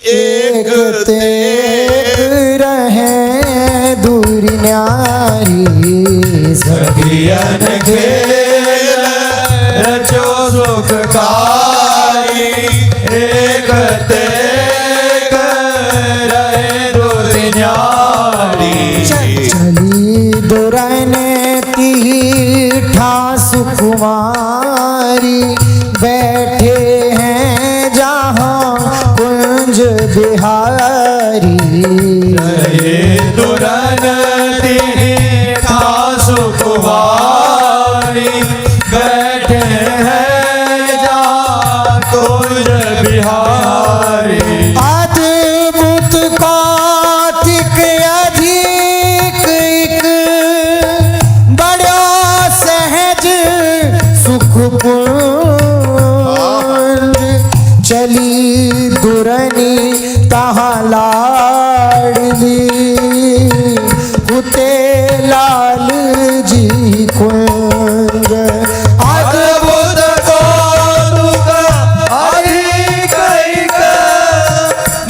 एक ते रहे दूर न्यारी। सखियन खेल रचो सुखकारी, एक तेग रहे दूर न्यारी। चली दुरने तीठा सुकुमारी, बैठे हैं जहाँ कुंज बिहारी। दुरन तीठा सुकुमारी, बैठे हैं जहाँ कुंज बिहारी। अद्भुत कौतिक अधिक एक, बड़ा सहज सुखपुंज। चली दुरनी तहाँ लाडली, हुते लाल जी कुंज। अद्भुत कौतुक अधिक एक,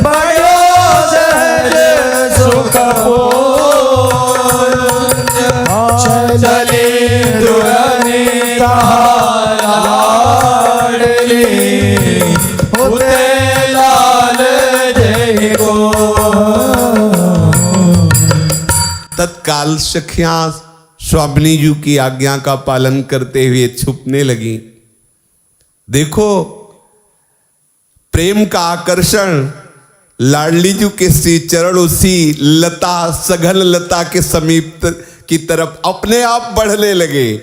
बड़ो सहज सुखपुंज। चली दुरनी तहाँ लाडली, हुते लाल जय को। तत्काल सखियां स्वामी जी की आज्ञा का पालन करते हुए छुपने लगी। देखो, प्रेम का आकर्षण लाडली जी के श्री चरण उसी लता, सघन लता के समीप की तरफ अपने आप बढ़ने लगे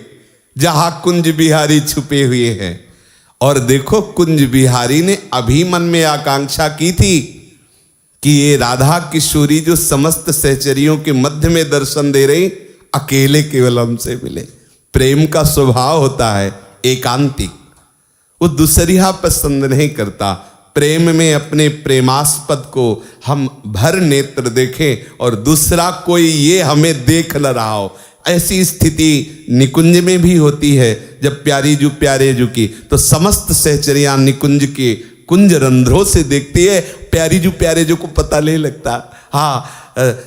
जहां कुंज बिहारी छुपे हुए हैं। और देखो, कुंज बिहारी ने अभी मन में आकांक्षा की थी कि ये राधा किशोरी जो समस्त सहचरियों के मध्य में दर्शन दे रही, अकेले केवल हमसे मिले। प्रेम का स्वभाव होता है एकांतिक, वो दूसरिया पसंद नहीं करता। प्रेम में अपने प्रेमास्पद को हम भर नेत्र देखें और दूसरा कोई ये हमें देख न रहा हो। ऐसी स्थिति निकुंज में भी होती है। जब प्यारी जू प्यारे जू की, तो समस्त सहचरियां निकुंज के कुंज रंध्रों से देखती है, प्यारी जू प्यारे जू को पता नहीं लगता। हाँ,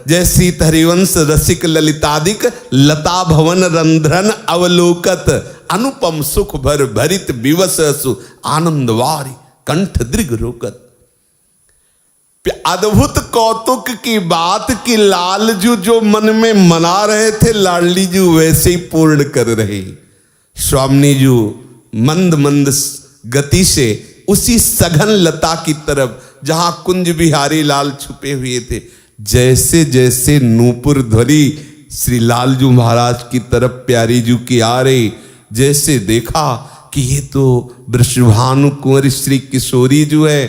जैसी हरिवंश रसिक ललितादिक, लता भवन रंध्रन अवलोकत, अनुपम सुख भर भरित विवश सु, आनंदवारी कंठ दृग रोकत। अद्भुत कौतुक की बात की लालजू जो मन में मना रहे थे, लाडली जू वैसे ही पूर्ण कर रही। स्वामी जू मंद मंद गति से उसी सघन लता की तरफ जहां कुंज बिहारी लाल छुपे हुए थे, जैसे जैसे नूपुर ध्वनि श्री लालजू महाराज की तरफ प्यारी जू की आ रही, जैसे देखा कि ये तो वृषभानु कुंवर श्री किशोरी जू है।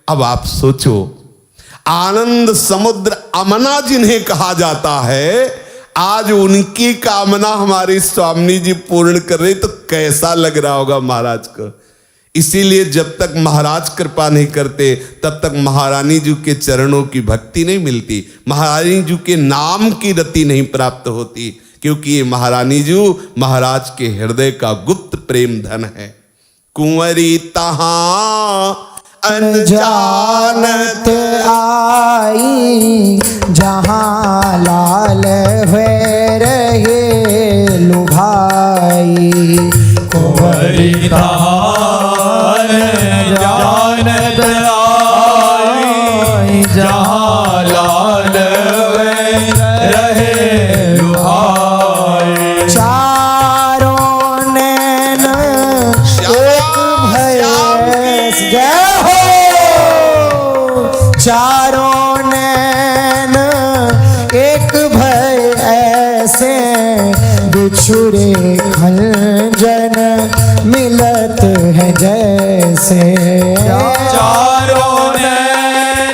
अब आप सोचो, आनंद समुद्र अमना जिन्हें कहा जाता है, आज उनकी कामना हमारे स्वामी जी पूर्ण कर रहे, तो कैसा लग रहा होगा महाराज को। इसीलिए जब तक महाराज कृपा नहीं करते, तब तक महारानी जी के चरणों की भक्ति नहीं मिलती, महारानी जी के नाम की रति नहीं प्राप्त होती, क्योंकि ये महारानी जी महाराज के हृदय का गुप्त प्रेम धन है। कुंवरी तहां अनजानत आई, जहाँ लाल हुए रहे लुभाई। कुंवरी जानत आई, जहाँ लाल रहे लुभाई। चारों नैन एक भय, जय हो। चारों नैन एक भय ऐसे, बिछुड़े खंजन मिलत है जैसे। चारों नैन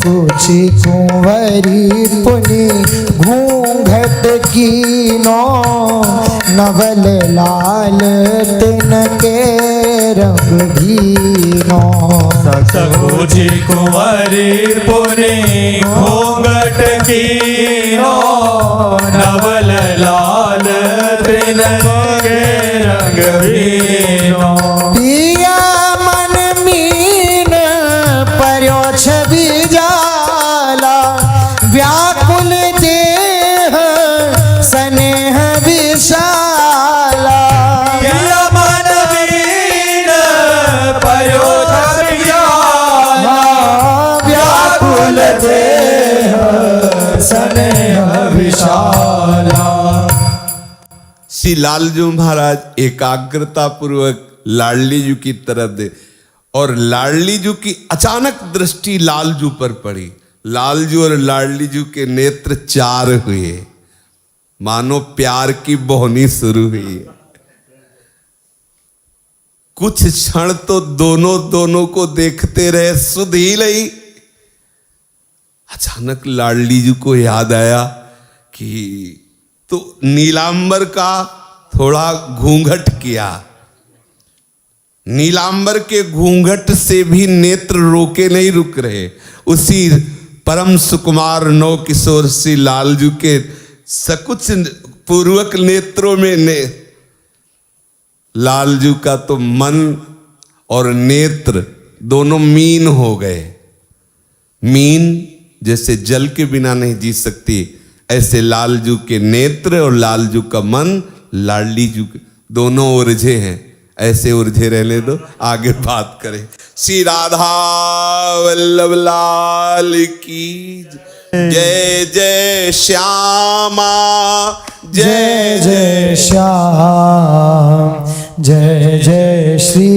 कुची कुंवरी पुनि घूंघट कीनो नवल लाल तिनके रंग भीनो सकुची कुंवरी पुनि घूंघट कीनो नवल लाल तिनके रंग भीनो पिया मन मीन पर्यो छवि जाला व्याकुल देह स्नेह विशाला पिया मन मीन पर्यो छवि जाला व्याकुल देह स्नेह विशाला। श्री लालजू महाराज एकाग्रता पूर्वक लाडली जू की तरफ दे और लाडली जू की अचानक दृष्टि लालजू पर पड़ी। लालजू और लाडली जू के नेत्र चार हुए, मानो प्यार की बोहनी शुरू हुई। कुछ क्षण तो दोनों को देखते रहे, सुध ही नहीं। अचानक लाडली जू को याद आया कि तो नीलांबर का थोड़ा घूंघट किया। नीलांबर के घूंघट से भी नेत्र रोके नहीं रुक रहे। उसी परम सुकुमार नौ किशोर श्री लालजू के सकुच पूर्वक नेत्रों में लालजू का तो मन और नेत्र दोनों मीन हो गए। मीन जैसे जल के बिना नहीं जी सकती, ऐसे लालजू के नेत्र और लालजू का मन लाडली जू दोनों उलझे हैं। ऐसे उलझे रहने दो, आगे बात करें। श्री राधा वल्लभ लाल की जय जय श्यामा जय जय श्याम जय जय श्री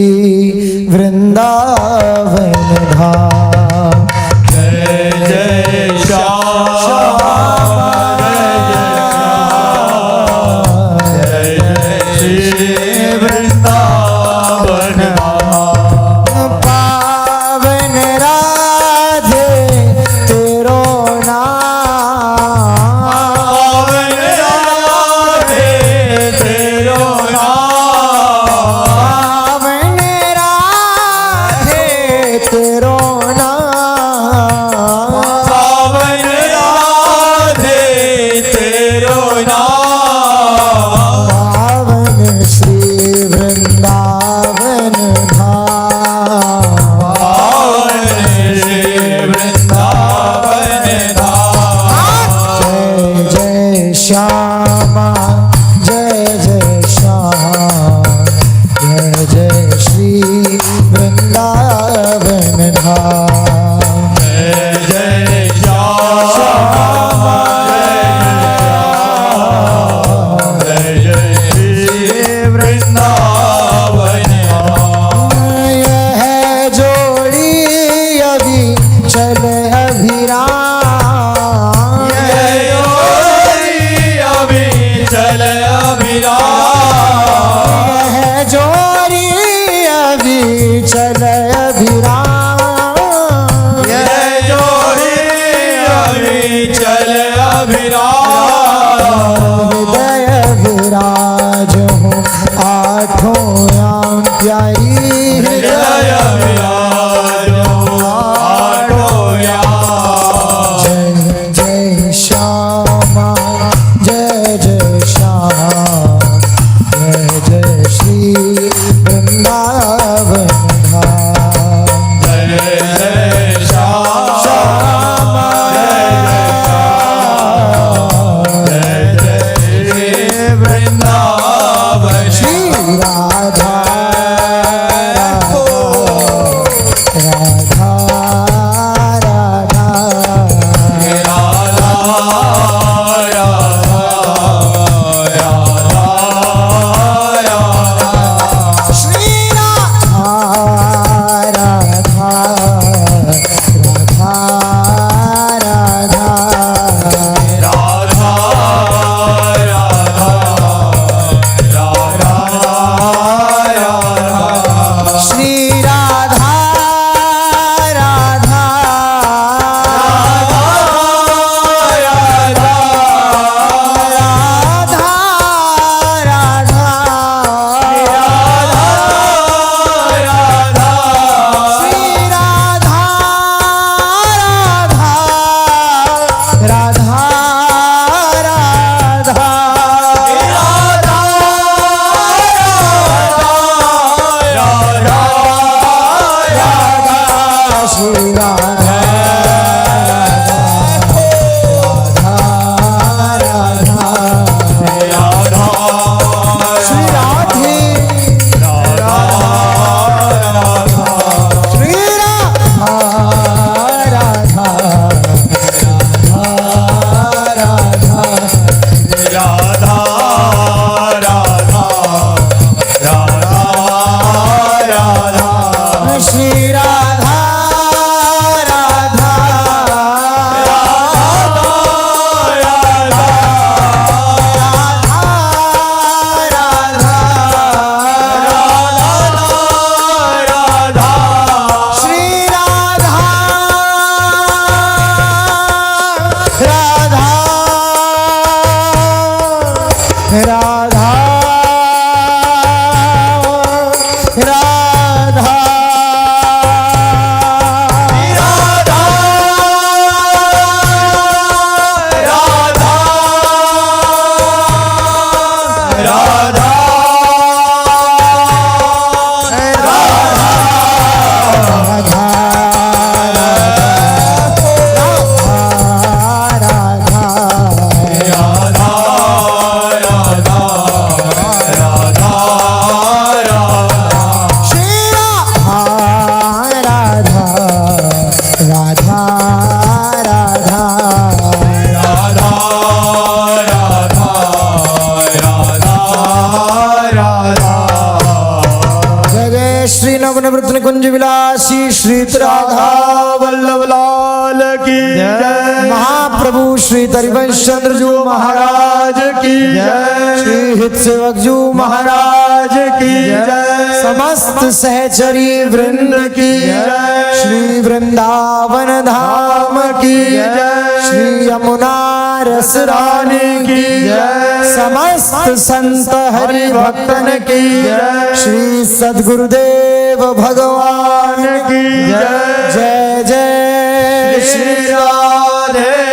वृंदावन धाम जय जय श्याम जय जय श्री वृंदावन पावन राधे तेरो नाम पावन राधे तेरो नाम पावन राधे तेरो नाम पावन राधे तेरो नाम पावन श्री वृंदावन धाम पावन श्री वृंदावन धाम जय जय श्यामा जय जय श्याम जय जय श्री वृंदावन धाम जय जय श्याम जय जय श्री वृंदावन धाम यह जोड़ी अभी चल अभिराम जय जोड़ी अभी चल अभिराम यह जोड़ी अभी चल अभिराम जय जोड़ी अभी चल अभिराम हृदय विराज हूँ आठों याम प्यारी हृदय विराजो आठो याम जय जय श्यामा जय जय श्याम जय जय श्री वृंदावन धाम जय जय श्याम जय जय राधा राधा नवनवृत्न कुंज विलासी श्री राधा वल्लभ लाल की जय। महाप्रभु श्री हरिवंश चंद्र जी महाराज की जय। श्री हित सेवक जी महाराज की जय। समस्त सहचरी वृंद की जय। श्री वृंदावन धाम की जय। श्री यमुना रस रानी की जय। समस्त संत हरि भक्तन की जय। श्री सद्गुरुदेव भगवान की जय। जय जय श्री राधे